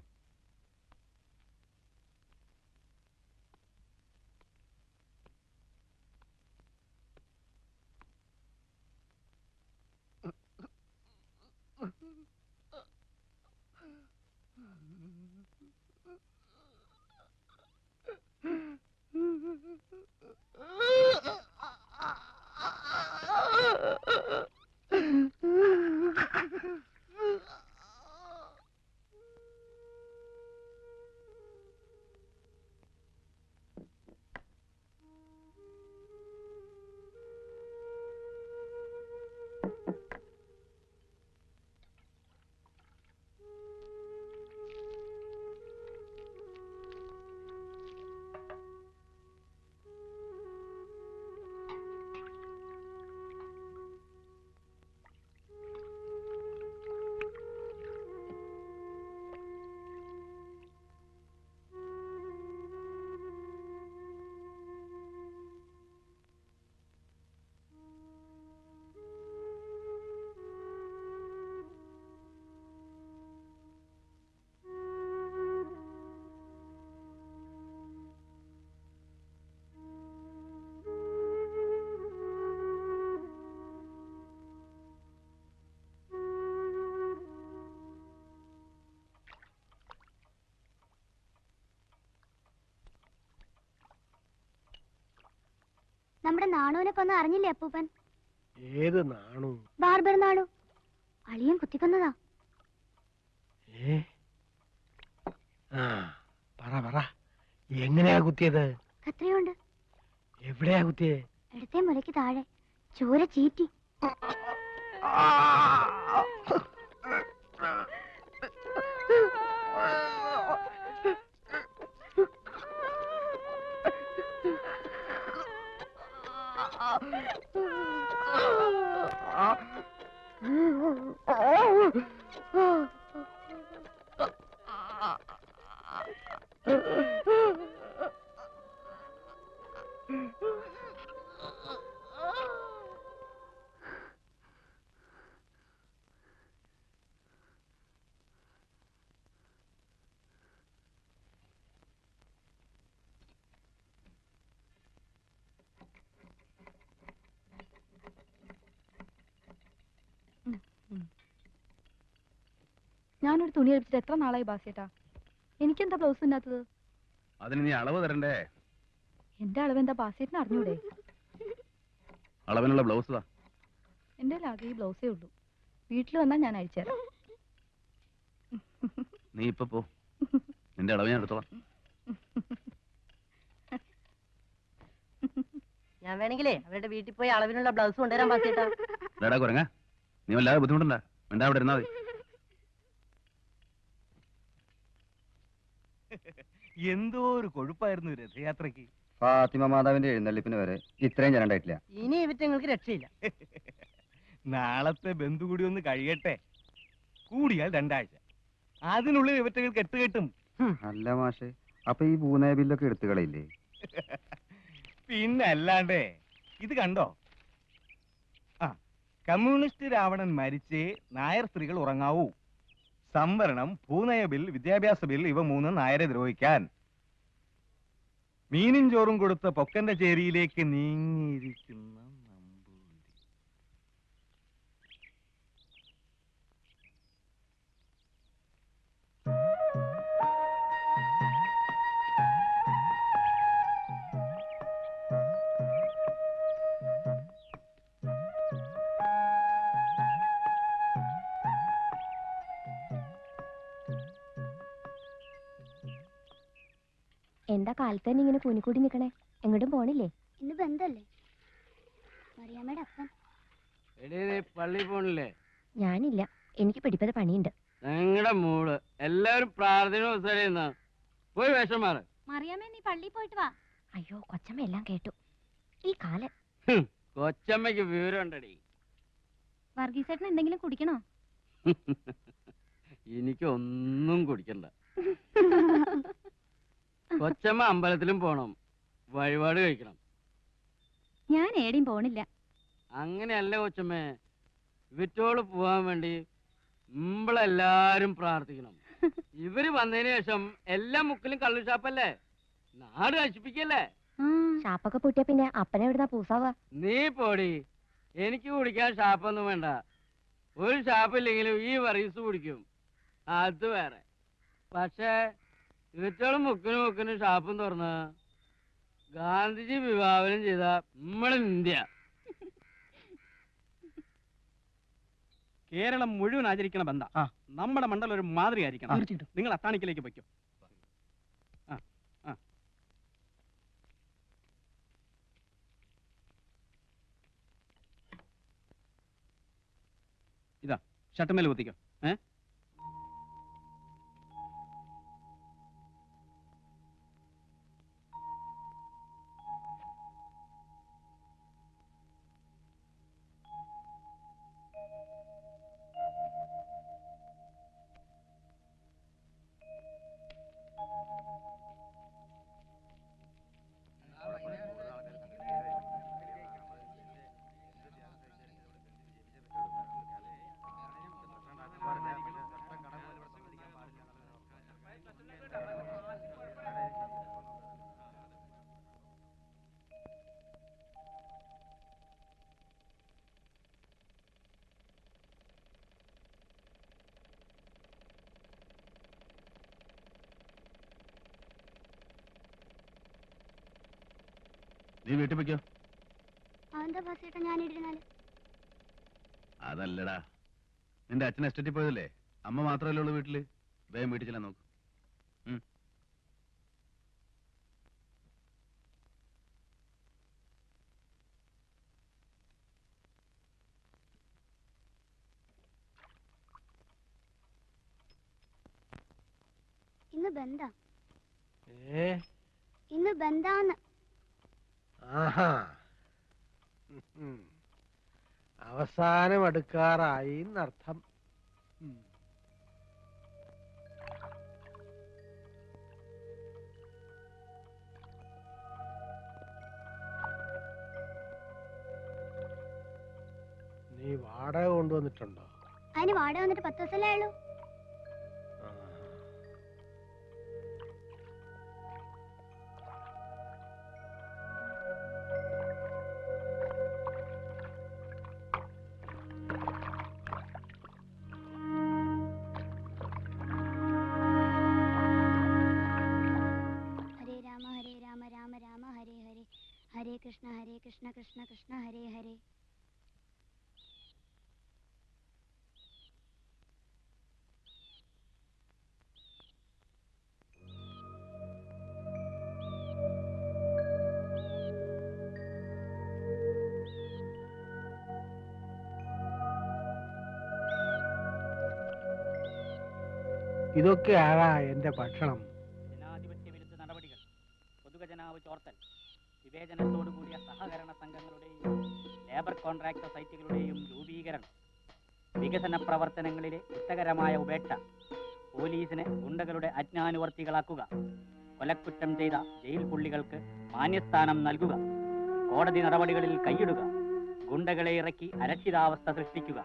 നമ്മുടെ നാണുവിനെ കൊന്ന് അറിഞ്ഞില്ലേ അപ്പൂപ്പൻ? ഏത് നാണു? ബാർബർ നാണു. അളിയൻ കുത്തിക്കൊന്നതാ. ആ പറ പറ, എങ്ങനെയാ കുത്തിയത്? കത്രിയുണ്ട്. എവിടെയാ കുത്തിയത്? ഇടത്തെ മുലയ്ക്ക് താഴെ. ചോര ചീറ്റി. ഞാനൊരു തുണി അടിച്ചിട്ട് എത്ര നാളായി ബാസിയേട്ടാ? എനിക്കെന്താ ബ്ലൗസ് ഇല്ലാത്തത്? അതിന് നീ അളവ് തരണ്ടേ? എന്റെ അളവ് എന്താ ബാസിയേട്ടിന് അറിഞ്ഞൂടെ? അളവിനുള്ള ബ്ലൗസ് താ. എന്റെ ആകെ ഈ ബ്ലൗസേ ഉള്ളൂ. വീട്ടിൽ വന്നാൽ ഞാൻ അയച്ചുതരാം. നീ ഇപ്പൊ പോ, നിന്റെ അളവ് ഞാൻ എടുത്തോളാം. ഞാൻ വേണമെങ്കിലേ അവരുടെ വീട്ടിൽ പോയി അളവിനുള്ള ബ്ലൗസ് കൊണ്ടുവരാൻ ബാസിയേട്ടാ. ഡാടാ കുരങ്ങ, നീ വല്ലാതെ ബുദ്ധിമുട്ടുണ്ടാ, വേണ്ട അവിടെ ഇരുന്നാ മതി. എന്തോ ഒരു കൊഴുപ്പായിരുന്നു രഥയാത്രക്ക്. ഫാത്തിമ മാതാവിന്റെ എഴുന്നള്ളിപ്പിന് വരെ ഇത്രയും ജനണ്ടായിട്ടില്ല. ഇനി ഇവറ്റങ്ങൾക്ക് രക്ഷയില്ല. നാളത്തെ ബന്ധു കൂടി ഒന്ന് കഴിയട്ടെ, കൂടിയാൽ 2 ആഴ്ച. അതിനുള്ളിൽ ഇവറ്റകൾ കെട്ടുകെട്ടും. അല്ല മാഷെ, അപ്പൊ ഈ പൂനെ ബില്ലൊക്കെ എടുത്തു കളയില്ലേ? പിന്നെ അല്ലാണ്ടേ. ഇത് കണ്ടോ? ആ, കമ്മ്യൂണിസ്റ്റ് രാവണൻ മരിച്ചേ നായർ സ്ത്രീകൾ ഉറങ്ങാവൂ. സംവരണം, ഭൂനയ ബിൽ, വിദ്യാഭ്യാസ ബിൽ, ഇവ 3 നായരെ ദ്രോഹിക്കാൻ. മീനും ചോറും കൊടുത്ത പൊക്കന്റെ ചേരിയിലേക്ക് നീങ്ങിയിരിക്കുന്ന നമ്പൂതിരി. എന്താ കാലത്ത് തന്നെ ഇങ്ങനെ കൂനിക്കൂടി നിക്കണേ? എങ്ങോട്ടും പോണില്ലേ? ഇന്ന് ബന്ധല്ലേ? മറിയാമ്മയുടെ അപ്പൻ. പള്ളി പോണില്ലേ? ഞാനില്ല, എനിക്ക് പിടിപ്പത് പണിയുണ്ട്. നിങ്ങളുടെ മൂട് എല്ലാരും പ്രാർത്ഥന ദിവസം പോയി വേഷം മാറ്. മറിയാമ്മ, നീ പള്ളിയിൽ പോയിട്ട് വാ. അയ്യോ, കൊച്ചമ്മ എല്ലാം കേട്ടു. ഈ കാലം കൊച്ചമ്മയ്ക്ക് വിവരം ഉണ്ടടി. വർഗീസേട്ടന് എന്തെങ്കിലും കുടിക്കണോ? എനിക്കൊന്നും കുടിക്കണ്ട. കൊച്ചമ്മ അമ്പലത്തിലും പോണം, വഴിപാട് കഴിക്കണം. ഞാൻ ഏടിയും പോണില്ല. അങ്ങനെയല്ല കൊച്ചമ്മേ, ഇവറ്റോള് പോവാൻ വേണ്ടി നമ്മളെല്ലാരും പ്രാർത്ഥിക്കണം. ഇവര് വന്നതിന് ശേഷം എല്ലാ മുക്കിലും കള്ളു ഷാപ്പല്ലേ, നാട് നശിപ്പിക്കല്ലേ. ഷാപ്പൊക്കെ പൂട്ടിയ പിന്നെ അപ്പനെ എവിടുന്നാ പൂസാവാ? നീ പോടി, എനിക്ക് കുടിക്കാൻ ഷാപ്പൊന്നും വേണ്ട. ഒരു ഷാപ്പില്ലെങ്കിലും ഈ വർഗീസ് കുടിക്കും, അത് വേറെ. പക്ഷേ ഇവറ്റകളും മുക്കിന് ഷാപ്പും തുറന്ന് ഗാന്ധിജി വിഭാവനം ചെയ്ത നമ്മളെ ഇന്ത്യ. കേരളം മുഴുവൻ ആചരിക്കണ ബന്ധ നമ്മുടെ മണ്ഡലം ഒരു മാതൃക ആയിരിക്കണം. നിങ്ങൾ അത്താണിക്കിലേക്ക് വയ്ക്കും. ഇതാ ഷട്ടുമേൽ കുത്തിക്കോ. നീ വീട്ടിൽ വെക്കോ. അതെന്താ ബസ് ഞാനിരുന്നാല്? അതല്ലടാ, നിന്റെ അച്ഛൻ എസ്റ്റേറ്റിൽ പോയതല്ലേ, അമ്മ മാത്രമല്ലേ ഉള്ളൂ വീട്ടില്. വേഗം വീട്ടിൽ ചെല്ലാൻ നോക്ക്. ഇന്ന് ബന്ധാ. ഇന്ന് ബന്ധാന്ന്. അവസാനം അടുക്കാറായി എന്നർത്ഥം. നീ വാടക കൊണ്ടുവന്നിട്ടുണ്ടോ? അതിന് വാടക വന്നിട്ട് 10 ദിവസമല്ലേ ഉള്ളൂ. ഹരേ കൃഷ്ണ കൃഷ്ണ കൃഷ്ണ ഹരേ ഹരേ. ഇതൊക്കെയാകാ എന്റെ ഭക്ഷണം. ജനാധിപത്യ വിരുദ്ധ നടപടികൾ, പൊതുഖജനാവ് ചോർത്തൽ, വിവേചനത്തോടുകൂടിയ സഹകരണ സംഘങ്ങളുടെയും ലേബർ കോൺട്രാക്ട് സൊസൈറ്റികളുടെയും രൂപീകരണം, വികസന പ്രവർത്തനങ്ങളിലെ കുറ്റകരമായ ഉപേക്ഷ, പോലീസിനെ ഗുണ്ടകളുടെ അജ്ഞാനുവർത്തികളാക്കുക, കൊലക്കുറ്റം ചെയ്ത ജയിൽ പുള്ളികൾക്ക് മാന്യസ്ഥാനം നൽകുക, കോടതി നടപടികളിൽ കൈയിടുക, ഗുണ്ടകളെ ഇറക്കി അരക്ഷിതാവസ്ഥ സൃഷ്ടിക്കുക,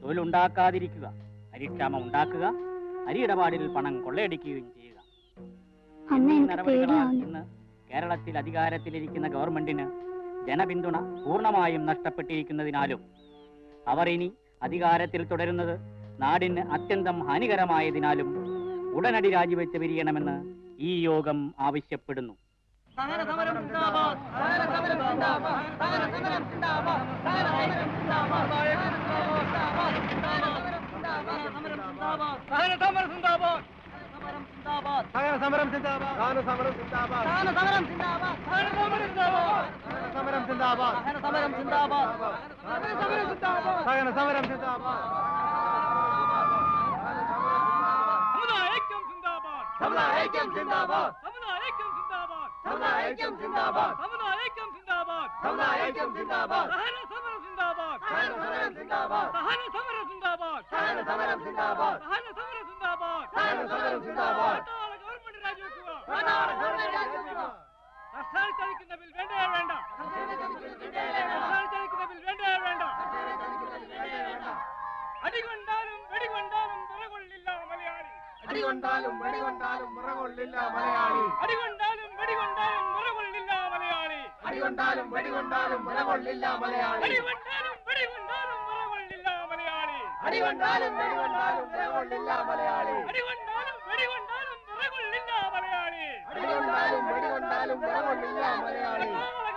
തൊഴിലുണ്ടാക്കാതിരിക്കുക, അരിക്ഷാമം ഉണ്ടാക്കുക, അരിയിടപാടിൽ പണം കൊള്ളയടിക്കുകയും ചെയ്യുക. എന്നീ നടപടികളാൽ ഇന്ന് കേരളത്തിൽ അധികാരത്തിലിരിക്കുന്ന ഗവൺമെന്റിന് ജനപിന്തുണ പൂർണ്ണമായും നഷ്ടപ്പെട്ടിരിക്കുന്നതിനാലും അവർ ഇനി അധികാരത്തിൽ തുടരുന്നത് നാടിന് അത്യന്തം ഹാനികരമായതിനാലും ഉടനടി രാജിവെച്ച് പിരിയണമെന്ന് ഈ യോഗം ആവശ്യപ്പെടുന്നു. അടികൊണ്ടാലും വെടികൊണ്ടാലും വിറകൊള്ളില്ല മലയാളി. അടികൊണ്ടാലും വെടികൊണ്ടാലും വിറകൊള്ളില്ല മലയാളി. അടികൊണ്ടാലും വെടികൊണ്ടാലും വിറകൊള്ളില്ല മലയാളി. അടികൊണ്ടാലും വെടികൊണ്ടാലും വിറകൊള്ളില്ല മലയാളി. അടികൊണ്ടാലും വെടികൊണ്ടാലും വിറകൊള്ളില്ല മലയാളി. അടികൊണ്ടാലും വെടികൊണ്ടാലും വിറകൊള്ളില്ല മലയാളി. അടികൊണ്ടാലും വെടികൊണ്ടാലും ഉറകൊള്ളില്ല മലയാളി. അടികൊണ്ടാലും വെടികൊണ്ടാലും വിറകൊള്ളില്ല മലയാളി.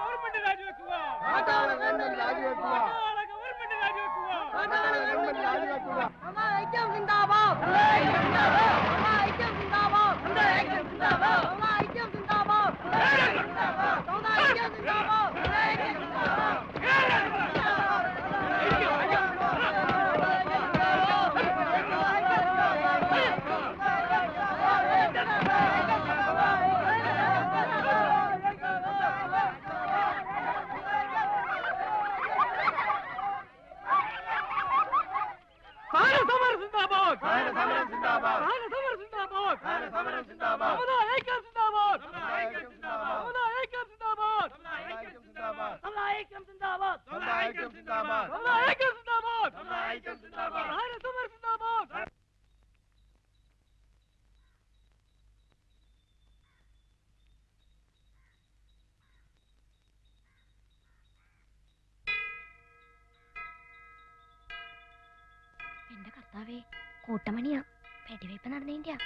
ഗവൺമെന്റ് രാജിവെക്കുക. ഗവൺമെന്റ് രാജിവെക്കുക. ഗവൺമെന്റ് രാജിവെക്കുക. ഗവൺമെന്റ് രാജിവെക്കുക. ഐക്യം സിന്ദാബാദ്. ഐക്യം സിന്ദാബാദ്. ഐക്യം സിന്ദാബാദ്. ഐക്യം സിന്ദാബാദ്. ഐക്യം സിന്ദാബാദ്. ഐക്യം സമരം സിന്ദാബാദ്. സമരം സിന്ദാബാദ്. സമരം സിന്ദാബാദ്. സമരം സിന്ദാബാദ്. ഐക്യം സിന്ദാബാദ്. ഐക്യം സിന്ദാബാദ്. ഐക്യം സിന്ദാബാദ്. ഐക്യം സിന്ദാബാദ്. ഐക്യം സിന്ദാബാദ്. ഐക്യം സിന്ദാബാദ്. ഐക്യം സിന്ദാബാദ്. ഐക്യം സിന്ദാബാദ്. സമരം സിന്ദാബാദ്. എന്റെ കർത്താവേ, കൂട്ടമണിയാ, വെടിവയ്പ് നടന്നേന്റെയാ.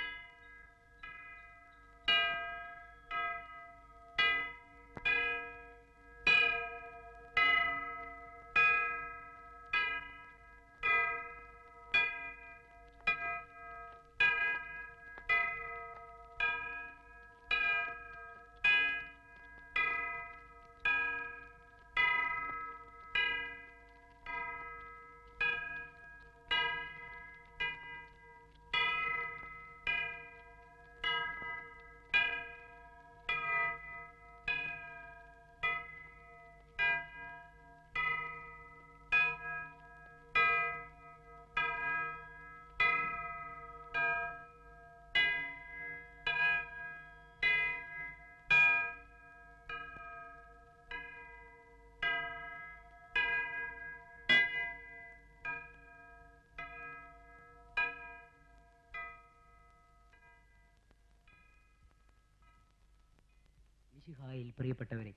മിശിഹായിൽ പ്രിയപ്പെട്ടവരെ,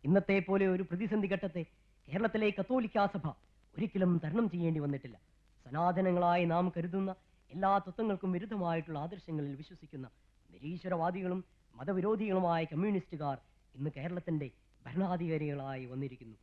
ഇന്നത്തെ പോലെ ഒരു പ്രതിസന്ധി ഘട്ടത്തെ കേരളത്തിലെ കത്തോലിക്കാ സഭ ഒരിക്കലും തരണം ചെയ്യേണ്ടി വന്നിട്ടില്ല. സനാതനങ്ങളായി നാം കരുതുന്ന എല്ലാ തത്വങ്ങൾക്കും വിരുദ്ധമായിട്ടുള്ള ആദർശങ്ങളിൽ വിശ്വസിക്കുന്ന നിരീശ്വരവാദികളും മതവിരോധികളുമായ കമ്മ്യൂണിസ്റ്റുകാർ ഇന്ന് കേരളത്തിന്റെ ഭരണാധികാരികളായി വന്നിരിക്കുന്നു.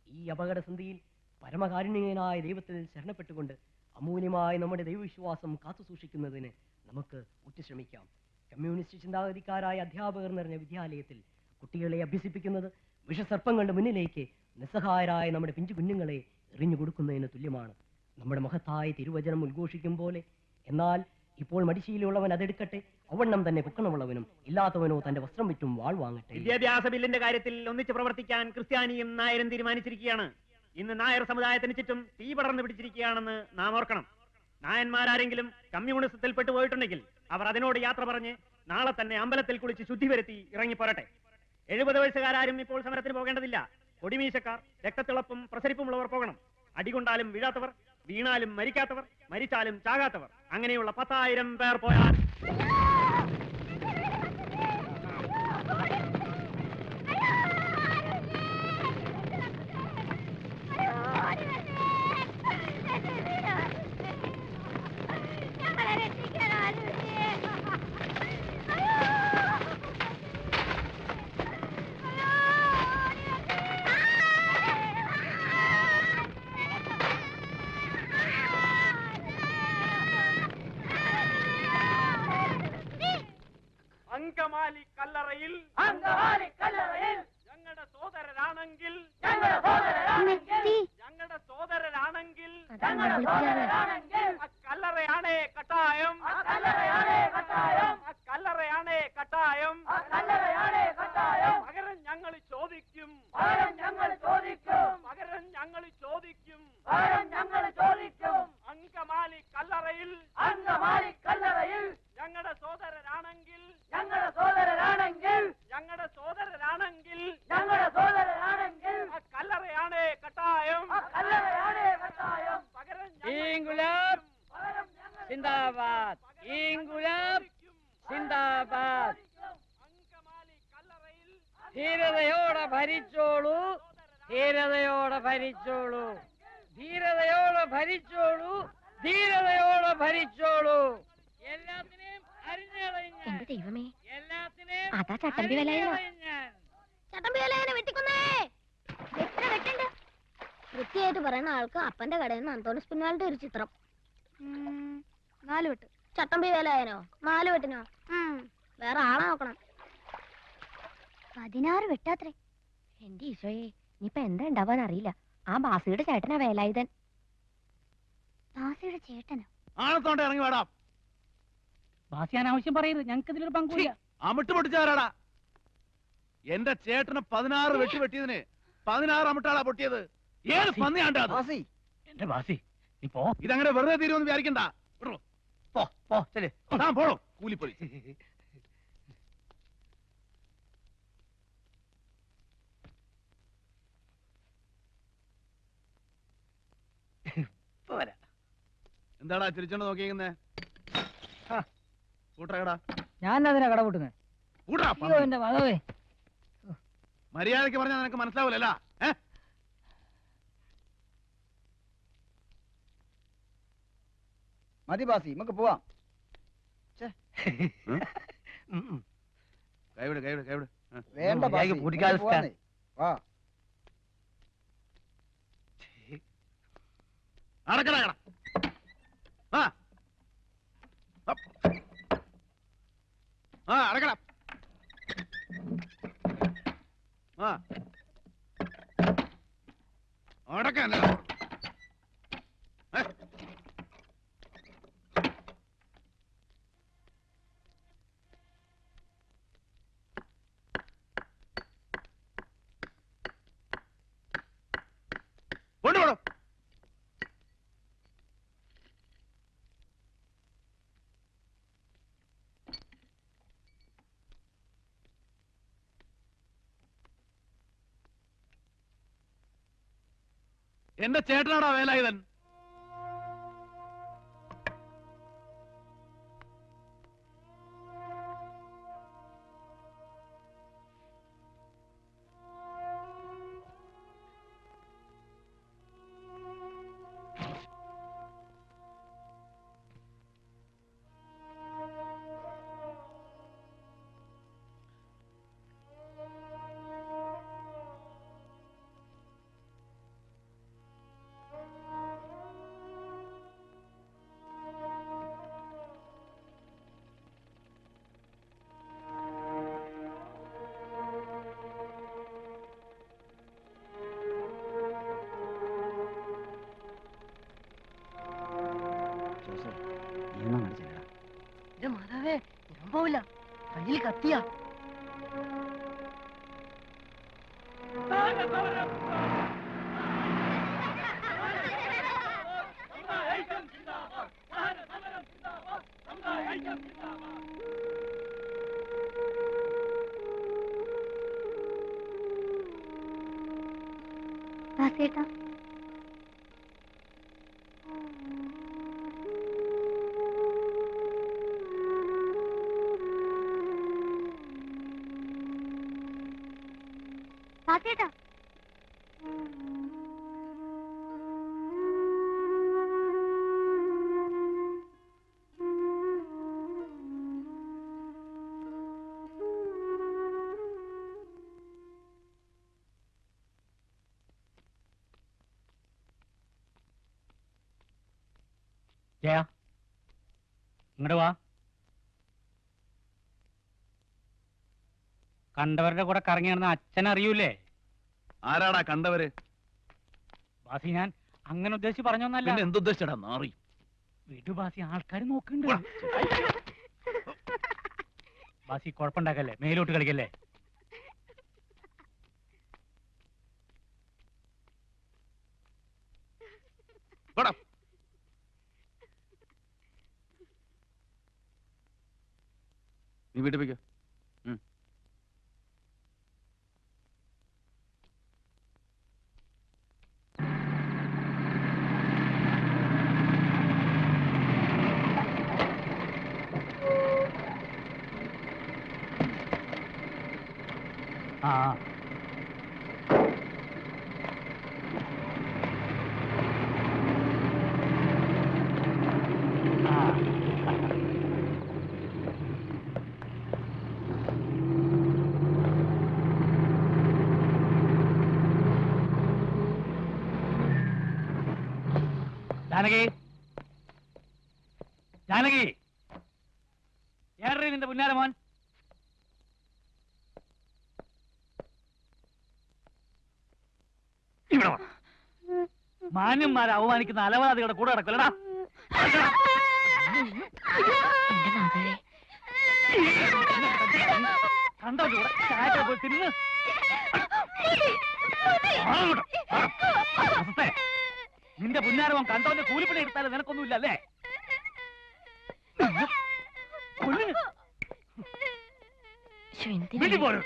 ഈ അപകടസന്ധിയിൽ പരമകാരുണ്യനായ ദൈവത്തിൽ ശരണപ്പെട്ടുകൊണ്ട് അമൂല്യമായ നമ്മുടെ ദൈവവിശ്വാസം കാത്തുസൂക്ഷിക്കുന്നതിന് നമുക്ക് ഉറ്റുശ്രമിക്കാം. കമ്മ്യൂണിസ്റ്റ് ചിന്താഗതിക്കാരായ അധ്യാപകർ നിറഞ്ഞ വിദ്യാലയത്തിൽ കുട്ടികളെ അഭ്യസിപ്പിക്കുന്നത് വിഷസർപ്പങ്ങളുടെ മുന്നിലേക്ക് നിസ്സഹായരായ നമ്മുടെ പിഞ്ചു കുഞ്ഞുങ്ങളെ എറിഞ്ഞു കൊടുക്കുന്നതിന് തുല്യമാണ്. നമ്മുടെ മഹത്തായ തിരുവചനം ഉദ്ഘോഷിക്കും പോലെ, എന്നാൽ ഇപ്പോൾ മടിശീലയുള്ളവൻ അതെടുക്കട്ടെ, അവണ്ണം തന്നെ പൊക്കണമുള്ളവനും ഇല്ലാത്തവനോ തന്റെ വസ്ത്രം വിറ്റും വാൾ വാങ്ങട്ടെ. വിദ്യാഭ്യാസ ബില്ലിന്റെ കാര്യത്തിൽ ഒന്നിച്ച് പ്രവർത്തിക്കാൻ ക്രിസ്ത്യാനിയും നായരും തീരുമാനിച്ചിരിക്കുകയാണ്. ഇന്ന് നായർ സമുദായത്തിന് ചുറ്റും തീ പടർന്നു പിടിച്ചിരിക്കുകയാണെന്ന് നാം ഓർക്കണം. നായന്മാരാരെങ്കിലും കമ്മ്യൂണിസത്തിൽ പെട്ടുപോയിട്ടുണ്ടെങ്കിൽ അവർ അതിനോട് യാത്ര പറഞ്ഞ് നാളെ തന്നെ അമ്പലത്തിൽ കുളിച്ച് ശുദ്ധി വരുത്തി ഇറങ്ങിപ്പോരട്ടെ. 70 വയസ്സുകാരും ഇപ്പോൾ സമരത്തിന് പോകേണ്ടതില്ല. കൊടിമീശക്കാർ, രക്തത്തിളപ്പും പ്രസരിപ്പുമുള്ളവർ പോകണം. അടികൊണ്ടാലും വീഴാത്തവർ, വീണാലും മരിക്കാത്തവർ, മരിച്ചാലും ചാകാത്തവർ, അങ്ങനെയുള്ള 10,000 പേർ പോയാൽ അങ്കമാലി കല്ലറയിൽ ഞങ്ങളുടെ സോദരരാണെങ്കിൽ കല്ലറയാണേ കട്ടായം, കല്ലറയാണേ കട്ടായം. പകരം ഞങ്ങൾ ചോദിക്കും, പകരം ഞങ്ങൾ ചോദിക്കും. അങ്കമാലി കല്ലറയിൽ ഞങ്ങളുടെ സോദരരാണെങ്കിൽ ഞങ്ങളുടെ സോദരരാണെങ്കിൽ കല്ലറയാണേ കട്ടായം. പകരം ഇൻകുലാബ് സിന്ദാബാദ്, ഇൻകുലാബ് സിന്ദാബാദ്. അങ്കമാലി കല്ലറയിൽ ധീരതയോടെ ഭരിച്ചോളൂ, ധീരതയോടെ ഭരിച്ചോളൂ, ധീരതയോടെ ഭരിച്ചോളൂ, ധീരതയോടെ ഭരിച്ചോളൂ. എല്ലാത്തിനെയും എന്റെ ദൈവമേ, അതാ ചട്ടമ്പി വിലയോ? ചട്ടമ്പി വിലയനെ വെട്ടിക്കുന്നേ. എത്ര വെട്ടുണ്ട്? വൃത്തിയായിട്ട് പറയുന്ന ആൾക്ക് അപ്പന്റെ കടയിൽ നിന്ന് അന്തോണിസ് പിന്നാളുടെ ഒരു ചിത്രം. 4 വെട്ട്. ചട്ടമ്പി വിലയനോ? 4 വെട്ടിനോ? വേറെ ആളെ നോക്കണം. 16 വെട്ടാത്രേ. എന്റെ ഈശോയെ, ഇനിയിപ്പൊ എന്താ ഉണ്ടാവാൻ അറിയില്ല. ആ ബാസിയുടെ ചേട്ടനാ വേലായുധൻ. ബാസിയുടെ ചേട്ടനോ? ആണത്തോണ്ട് ഇറങ്ങി വേടാം. ബാസി അനാവശ്യം പറയരുത്, ഞങ്ങൾക്ക് ഇതിലൊരു പങ്കുമില്ല. അമിട്ട് പൊട്ടിച്ചാരാടാ? എന്റെ ചേട്ടന് 16 വെട്ടി വെട്ടിയതിന് 16 അമിട്ടാളാ പൊട്ടിയത്. ഏത് പന്നിയാണ്ടാ അത്? ബാസി, എന്റെ ബാസി, നീ പോ. ഇതങ്ങനെ വെറുതെ തീരുമെന്ന് വിചാരിക്കണ്ട. പോ പോ ശരി. പോളോ കൂലിപ്പൊലി. പോരാ. എന്താടാ ചിരിച്ചോണ്ട് നോക്കിയിരിക്കുന്നേ? കൂട്ടറകടാ. ഞാൻ അതിനാ കട കൂട്ടുന്നത്. കൂട്ടറാ. എന്റെ മതവേ, മര്യാദക്ക് പറഞ്ഞാൽ നിനക്ക് മനസ്സിലാവൂലല്ല. മതി ബാസി, നമുക്ക് പോവാം. കൈവിട് കൈവിട് കൈവിട്. വേണ്ട ബാസി, നമുക്ക് പോവാന്നേ. വാ. അടക്കട കട. അടക്കട. അടക്കല്ല. കൊണ്ടുപോടും. എന്റെ ചേട്ടനാടാ വേലായുധൻ. മാതാവേ, ഞാൻ പോവില്ല. കയ്യിൽ കത്തിയാ. ബാസിയേട്ടാ, ബാസിയേട്ടാ. ജയ, ഇങ്ങോട്ട് വാ. കണ്ടവരുടെ കൂടെ കറങ്ങി നടന്ന അച്ഛൻ അറിയൂലേ? ആരാടാ കണ്ടവര്? ബാസി, ഞാൻ അങ്ങനെ ഉദ്ദേശിച്ച് പറഞ്ഞൊന്നല്ല. എന്തുദ്ദേശിച്ചടാ നാറി? വീട്ടു ബാസി, ആൾക്കാർ നോക്കുന്നുണ്ട്. ബാസി, കുഴപ്പമുണ്ടാക്കല്ലേ, മേലോട്ട് കളിക്കല്ലേ. നീ വീട്ടിൽ പോയിക്കോ. ആ, ജാനകി ജാനകി ഏറെ നിന്റെ പുന്നാര മോൻ ഇവിടെ വാ. മാന്യന്മാരെ അവമാനിക്കുന്ന അലവാദികളുടെ കൂടെ കിടക്കലടാ. കണ്ടോ കൂടെ ചായ പോയി തിരിഞ്ഞ് നിന്റെ പുന്നാരവൻ കണ്ടോന്റെ കൂലിപ്പണി എടുത്താലും നിനക്കൊന്നുമില്ല അല്ലേ? വീട്ടിൽ പോരും.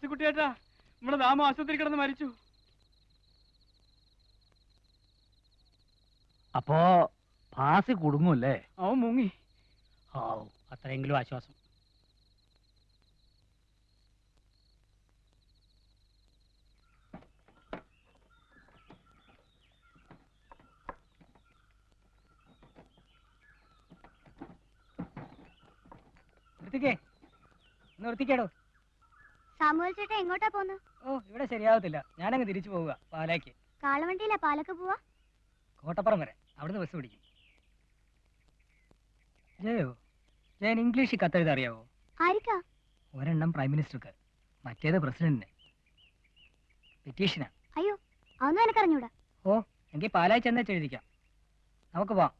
കുട്ടിയേട്ടാ, നമ്മുടെ ദാമ ആശുപത്രി കിടന്ന് മരിച്ചു. അപ്പോ ഭാസി കുടുങ്ങൂല്ലേ? അവൻ മുങ്ങി. അത്രയെങ്കിലും ആശ്വാസം. നിർത്തിക്കേടോ. സാമുവൽ ചേട്ടാ എങ്ങോട്ടാ പോന്ന്? ഓ, ഇവിടെ ശരിയാവത്തില്ല. ഞാനങ്ങ് തിരിച്ചു പോവുക പാലാക്ക്. കാളവണ്ടിയിലാ പാലക്ക് പോവാ? കോട്ടപ്പുറം വരെ, അവിടുന്ന് ബസ് പിടിക്കും. ജയോ, ജയൻ ഇംഗ്ലീഷിൽ കത്തെഴുത അറിയാവോ? ആരിക്കാ? ഒരെണ്ണം പ്രൈം മിനിസ്റ്റർക്ക്, മറ്റേത് പ്രസിഡന്റിന്. പെറ്റീഷനാ. അയ്യോ, അതൊന്നും എനിക്കറിഞ്ഞൂടാ. ഓ, എങ്കിൽ പാലായി ചെന്നേച്ച് എഴുതിക്കാം. നമുക്ക് പോവാം.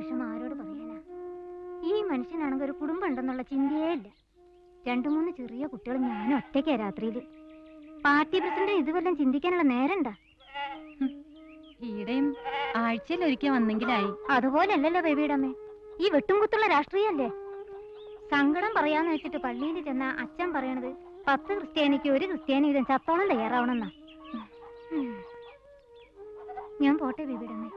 വിഷമം ആരോട് പറയാനാ? ഈ മനുഷ്യനാണെങ്കിൽ ഒരു കുടുംബം ഉണ്ടെന്നുള്ള ചിന്തയേ ഇല്ല. 2-3 ചെറിയ കുട്ടികൾ ഞാനും ഒറ്റയ്ക്കാ രാത്രിയില്. പാർട്ടി പ്രസിഡന്റ് ഇതുവെല്ലാം ചിന്തിക്കാനുള്ള നേരണ്ടാ? ഈടെയും ആഴ്ചയിൽ ഒരിക്കൽ വന്നെങ്കിലായി. അതുപോലെയല്ലല്ലോ ബേബിയുടെ അമ്മേ, ഈ വെട്ടും കുത്തുള്ള രാഷ്ട്രീയല്ലേ. സങ്കടം പറയാന്ന് വെച്ചിട്ട് പള്ളിയിൽ ചെന്ന അച്ഛൻ പറയണത് 10 ക്രിസ്ത്യാനിക്ക് 1 ക്രിസ്ത്യാനി വീതം ചത്തോളം തയ്യാറാവണമെന്നാ. ഞാൻ പോട്ടെ ബേബിയുടെ അമ്മേ.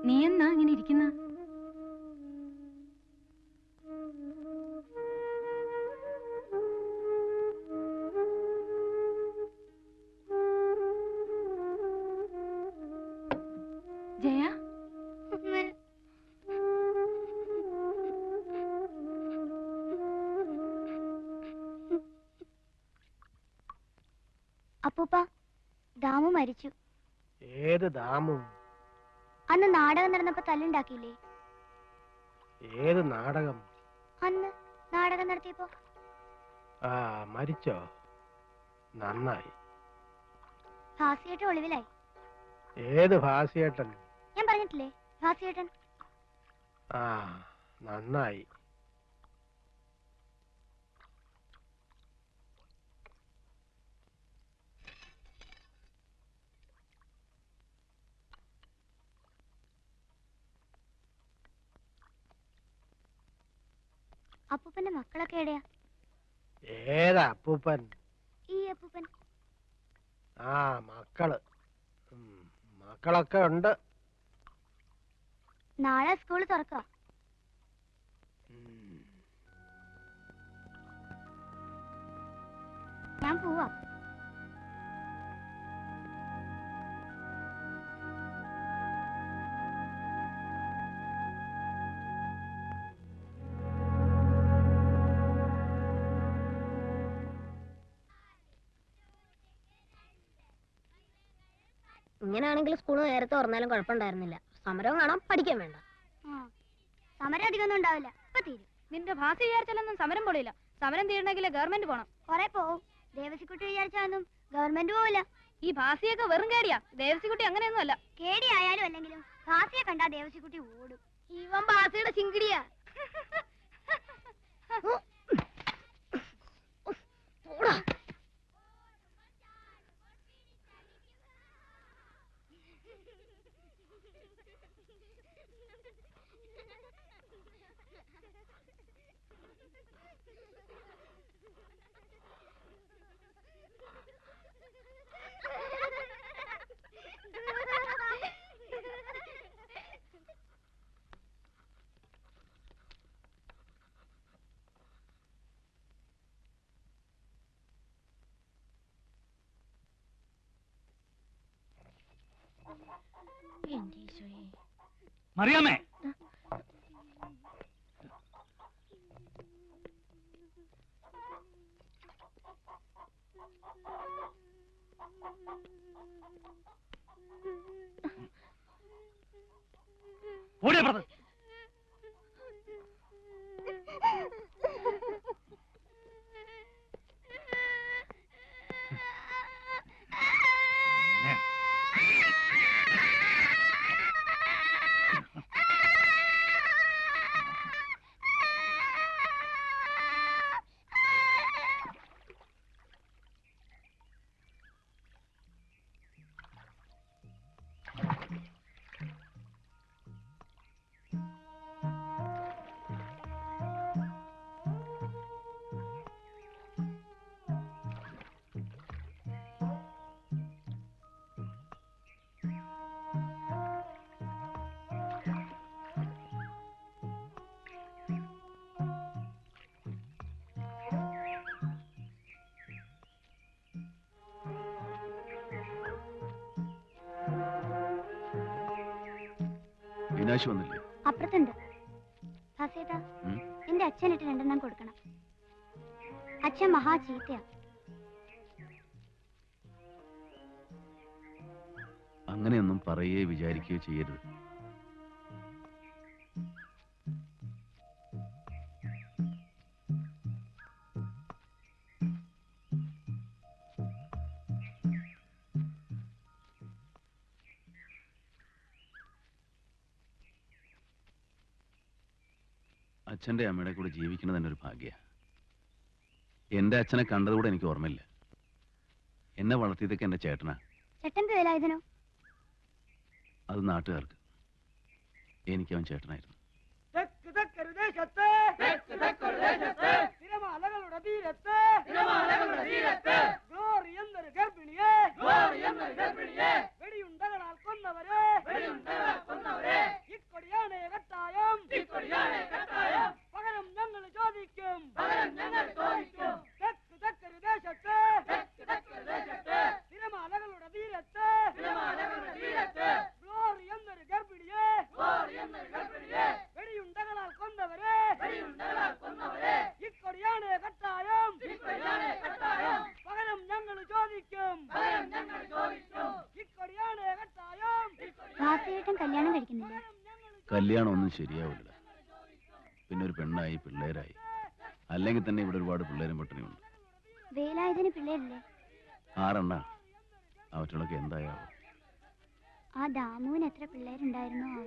നീ എന്നാ ഇങ്ങനെ ഇരിക്കുന്ന? ജയ, അപ്പൂപ്പ, ദാമു മരിച്ചു. ഏത് ദാമു? അന്ന് നാടകം നടന്നപ്പോ തല്ലുണ്ടാക്കിയില്ലേ? ഏത് നാടകം? അന്ന് നാടകം നടത്തിയപ്പോ. ആ, മരിച്ചോ? നന്നായി. ഭാസിയേട്ടൻ ഒളിവിലായി. ഏത് ഭാസിയേട്ടൻ? ഞാൻ പറഞ്ഞിട്ടില്ലേ, ഭാസിയേട്ടൻ. ആ, നന്നായി. അപ്പൂപ്പന്റെ മക്കളൊക്കെ എവിടെയാ? ഏതാ അപ്പൂപ്പൻ? ഈ അപ്പൂപ്പൻ. ആ മക്കള് മക്കളൊക്കെ ഉണ്ട്. നാളെ സ്കൂൾ തുറക്കാം. ഞാൻ പോവാ. ഇങ്ങനെയാണെങ്കിൽ സ്കൂൾ നേരത്തെ തുറന്നാലും കുഴപ്പമുണ്ടായിരുന്നില്ല. സമരവും കാണാം, പഠിക്കാൻ വേണ്ട. സമരം അധികമൊന്നും ഉണ്ടാവില്ല, ഇപ്പൊ തീരും. നിന്റെ ഭാഷ വിചാരിച്ചാലൊന്നും സമരം പോളില്ല. സമരം തീരണമെങ്കിൽ ഗവൺമെന്റ് പോണം. കൊറേ പോവും. ദേവസിക്കുട്ടി വിചാരിച്ചാലൊന്നും ഗവൺമെന്റ് പോവില്ല. ഈ ഭാഷയൊക്കെ വെറും കേടിയാ. ദേവസിക്കുട്ടി അങ്ങനെയൊന്നും അല്ല. കേടിയായാലും അല്ലെങ്കിലും ഭാഷയെ കണ്ടാ ദേവസിക്കുട്ടി ഓടും. ഇവൻ ഭാഷയുടെ ചിങ്കിടിയാ. മറിയാമേ, ഓടിയ പുറത്ത്. വിനാശ് വന്നില്ലേ? അപ്പുറത്തുണ്ട്. ഭാസേട്ടാ, എന്റെ അച്ഛനിട്ട് 2 കൊടുക്കണം. അച്ഛൻ മഹാ ചീത്തയാ. അങ്ങനെയൊന്നും പറയേ വിചാരിക്കുകയോ ചെയ്യരുത്. അച്ഛൻ്റെ അമ്മയുടെ കൂടെ ജീവിക്കുന്നത് തന്നെ ഒരു ഭാഗ്യ. എൻ്റെ അച്ഛനെ കണ്ടതുകൂടെ എനിക്ക് ഓർമ്മയില്ല. എന്നെ വളർത്തിയതൊക്കെ എൻ്റെ ചേട്ടനാ. ചേട്ടൻ വേലായുധനോ? അത് നാട്ടുകാർക്ക്. എനിക്ക് അവൻ ചേട്ടനായിരുന്നു. വെടിയുണ്ടകളാൽ കൊന്നവരെ ഇക്കൊടിയാണ് കട്ടായം. പകരം ഞങ്ങൾ ചോദിക്കും. തെക്ക് തെക്കൊരു ദേശത്ത് തിരമാലകളുടെ തീരത്ത് ഗ്ലോറി എന്നൊരു ഗർഭിണിയെ വെടിയുണ്ടകളാൽ കൊന്നവരെ ഇക്കൊടിയാണ് കട്ടായം. പകരം ഞങ്ങൾ ചോദിക്കും. ഇക്കൊടിയാണ് കട്ടായം. ഭാസേട്ടൻ കല്യാണം കഴിക്കുന്നില്ല. കല്യാണം ഒന്നും ശരിയാവില്ല. പിന്നെ ഒരു പെണ്ണായി പിള്ളേരായി. അല്ലെങ്കിൽ തന്നെ ഇവിടെ ഒരുപാട് പിള്ളേരും പട്ടിണിയുണ്ട്. വേലായുധന് പിള്ളേരില്ലേ? 6 അവറ്റകളൊക്കെ എന്തായാവും. ആ ദാമുവിന് എത്ര പിള്ളേരുണ്ടായിരുന്നോ ആവോ.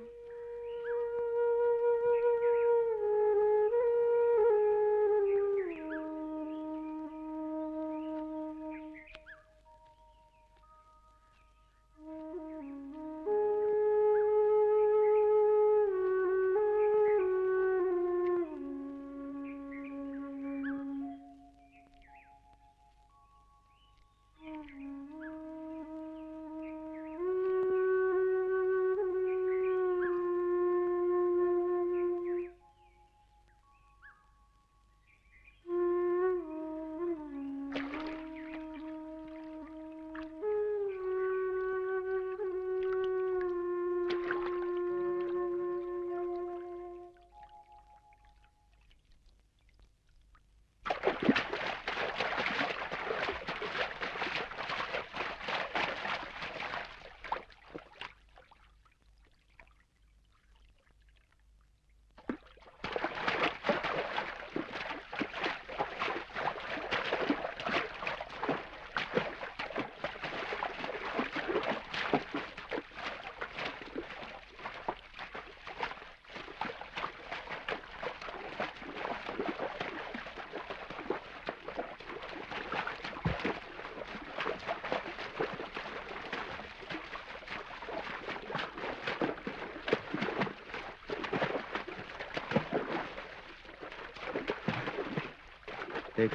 ജയ,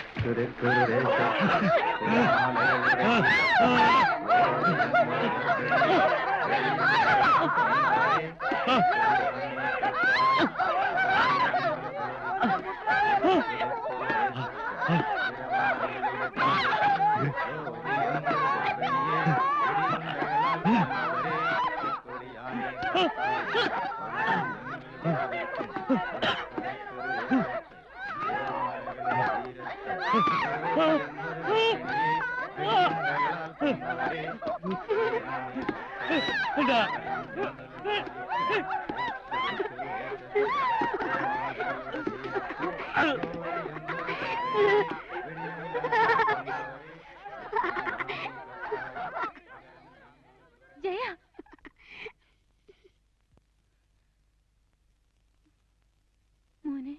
മോനെ,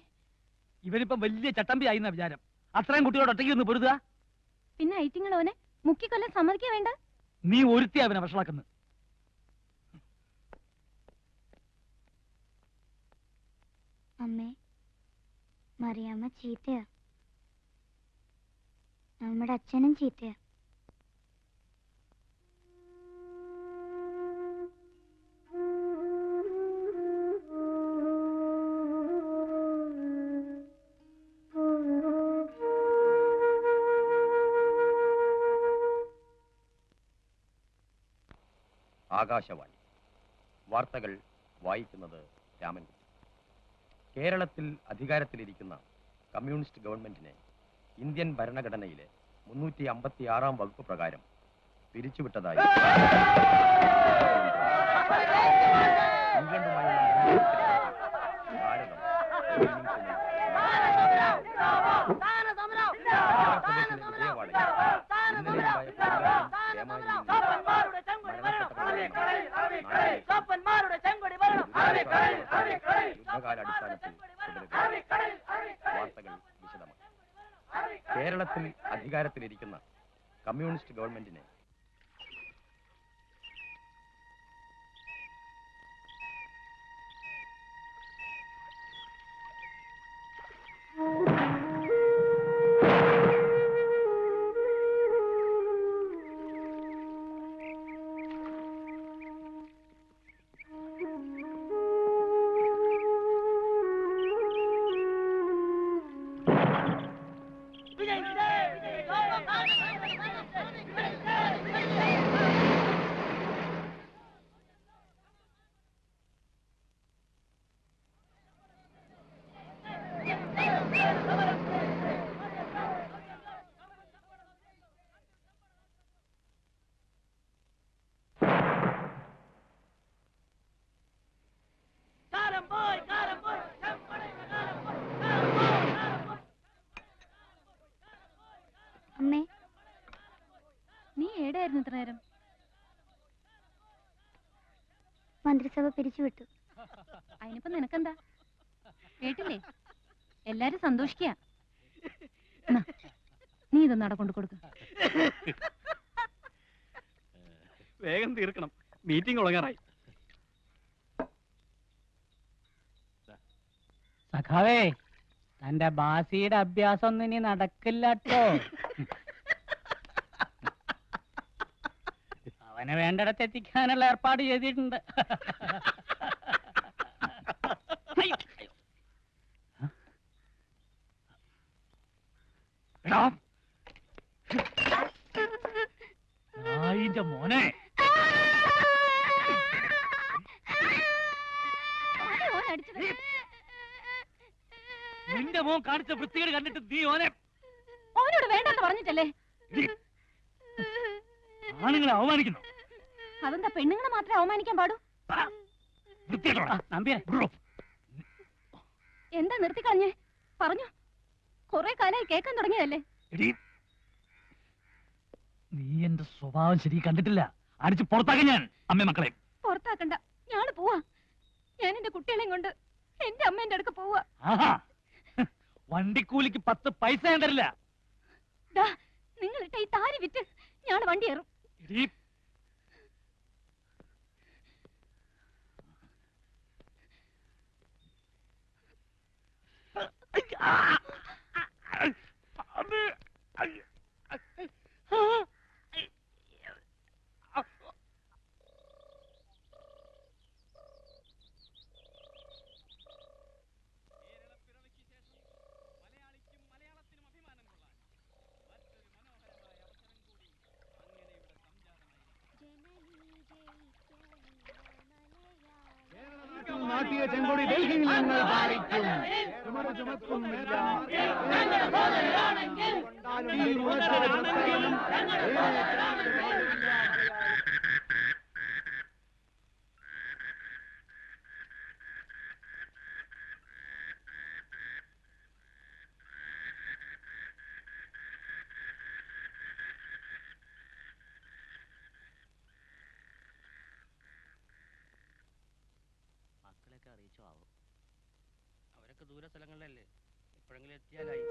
ഇവനിപ്പം വലിയ ചട്ടമ്പി ആയിരുന്ന വിചാരം. അത്രയും കുട്ടികളോട് ഒറ്റയ്ക്ക് നിന്ന് പൊരുതുക. പിന്നെ ഐറ്റിങ്ങളോനെ മുക്കിക്കൊല്ലാൻ സമ്മതിക്കാൻ വേണ്ട. നീ ഒരുത്തി അവനെ വഷളാക്കുന്നു. അമ്മേ, മറിയാമ്മ ചീത്തയാ. നമ്മുടെ അച്ഛനും ചീത്തയാ. ആകാശവാണി വാർത്തകൾ വായിക്കുന്നത് രാമൻകുട്ടി. കേരളത്തിൽ അധികാരത്തിലിരിക്കുന്ന കമ്മ്യൂണിസ്റ്റ് ഗവൺമെന്റിനെ ഇന്ത്യൻ ഭരണഘടനയിലെ 356 വകുപ്പ് പ്രകാരം പിരിച്ചുവിട്ടതായി ഇംഗ്ലണ്ടുമായുള്ള ഭാരതം യുദ്ധകാലാടിസ്ഥാനത്തിൽ വാർത്തകൾ വിശദമായി. കേരളത്തിൽ അധികാരത്തിലിരിക്കുന്ന കമ്മ്യൂണിസ്റ്റ് ഗവൺമെന്റിനെ അമ്മേ, നീ ഏടായിരുന്നു ഇത്ര നേരം? മന്ത്രിസഭ പിരിച്ചുവിട്ടു. അതിനിപ്പോ നിനക്കെന്താ? കേട്ടില്ലേ? എല്ലാരും സന്തോഷിക്കുക. നീ ഇതൊന്നും അവിടെ കൊണ്ടു കൊടുക്ക. വേഗം തീർക്കണം, മീറ്റിംഗ് തുടങ്ങാറായി. സഖാവേ, തന്റെ ബാസിയുടെ അഭ്യാസം ഒന്നും ഇനി നടക്കില്ലട്ടോ. അവനെ വേണ്ടിടത്ത് എത്തിക്കാനുള്ള ഏർപ്പാട് ചെയ്തിട്ടുണ്ട്. മോനെ, നിന്റെ മോൻ കാണിച്ച വൃത്തികേട് കണ്ടിട്ട് നീ അവനോട് വേണ്ടെന്ന് പറഞ്ഞിട്ടല്ലേ? ആണുങ്ങളെ അവമാനിക്കുന്നു. അതെന്താ പെണ്ണുങ്ങളെ മാത്രമേ അവമാനിക്കാൻ പാടൂ? എന്താ നിർത്തിക്കളഞ്ഞേ? പറഞ്ഞു, കുറെ കാലമായി കേൾക്കാൻ തുടങ്ങിയതല്ലേ? നീ എന്റെ സ്വഭാവം ശരി കണ്ടിട്ടില്ല. അടിച്ച് പുറത്താക്കാൻ ഞാൻ അമ്മ മക്കളെ. പുറത്താക്കണ്ട, ഞാൻ പോവാ. ഞാൻ എന്റെ കുട്ടികളെയും കൊണ്ട് എന്റെ അമ്മേന്റെ അടുക്ക് പോവാ. വണ്ടിക്കൂലിക്ക് 10 പൈസ ഞാൻ തരില്ല. നിങ്ങളിട്ട ഈ താരി വിറ്റ് ഞാൻ വണ്ടി കയറും. നാട്ടിയ ചെങ്കൊടി ഡൽഹിയിൽ ഞങ്ങൾ പാലിക്കും. ചുമട് ചുമക്കും മക്കളെയൊക്കെ അറിയിച്ചോ ആവോ? അവരൊക്കെ ദൂര സ്ഥലങ്ങളിലല്ലേ, എപ്പോഴെങ്കിലും എത്തിയാലായി.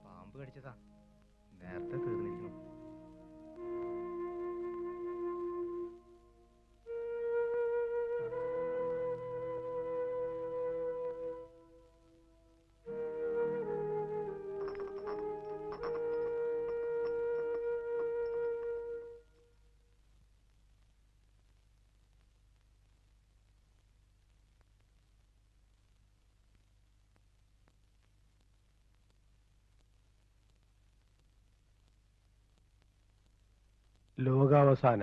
പാമ്പ് കടിച്ചതാ, നേരത്തെ തീർന്നിരിക്കുന്നു. ലോകാവസാന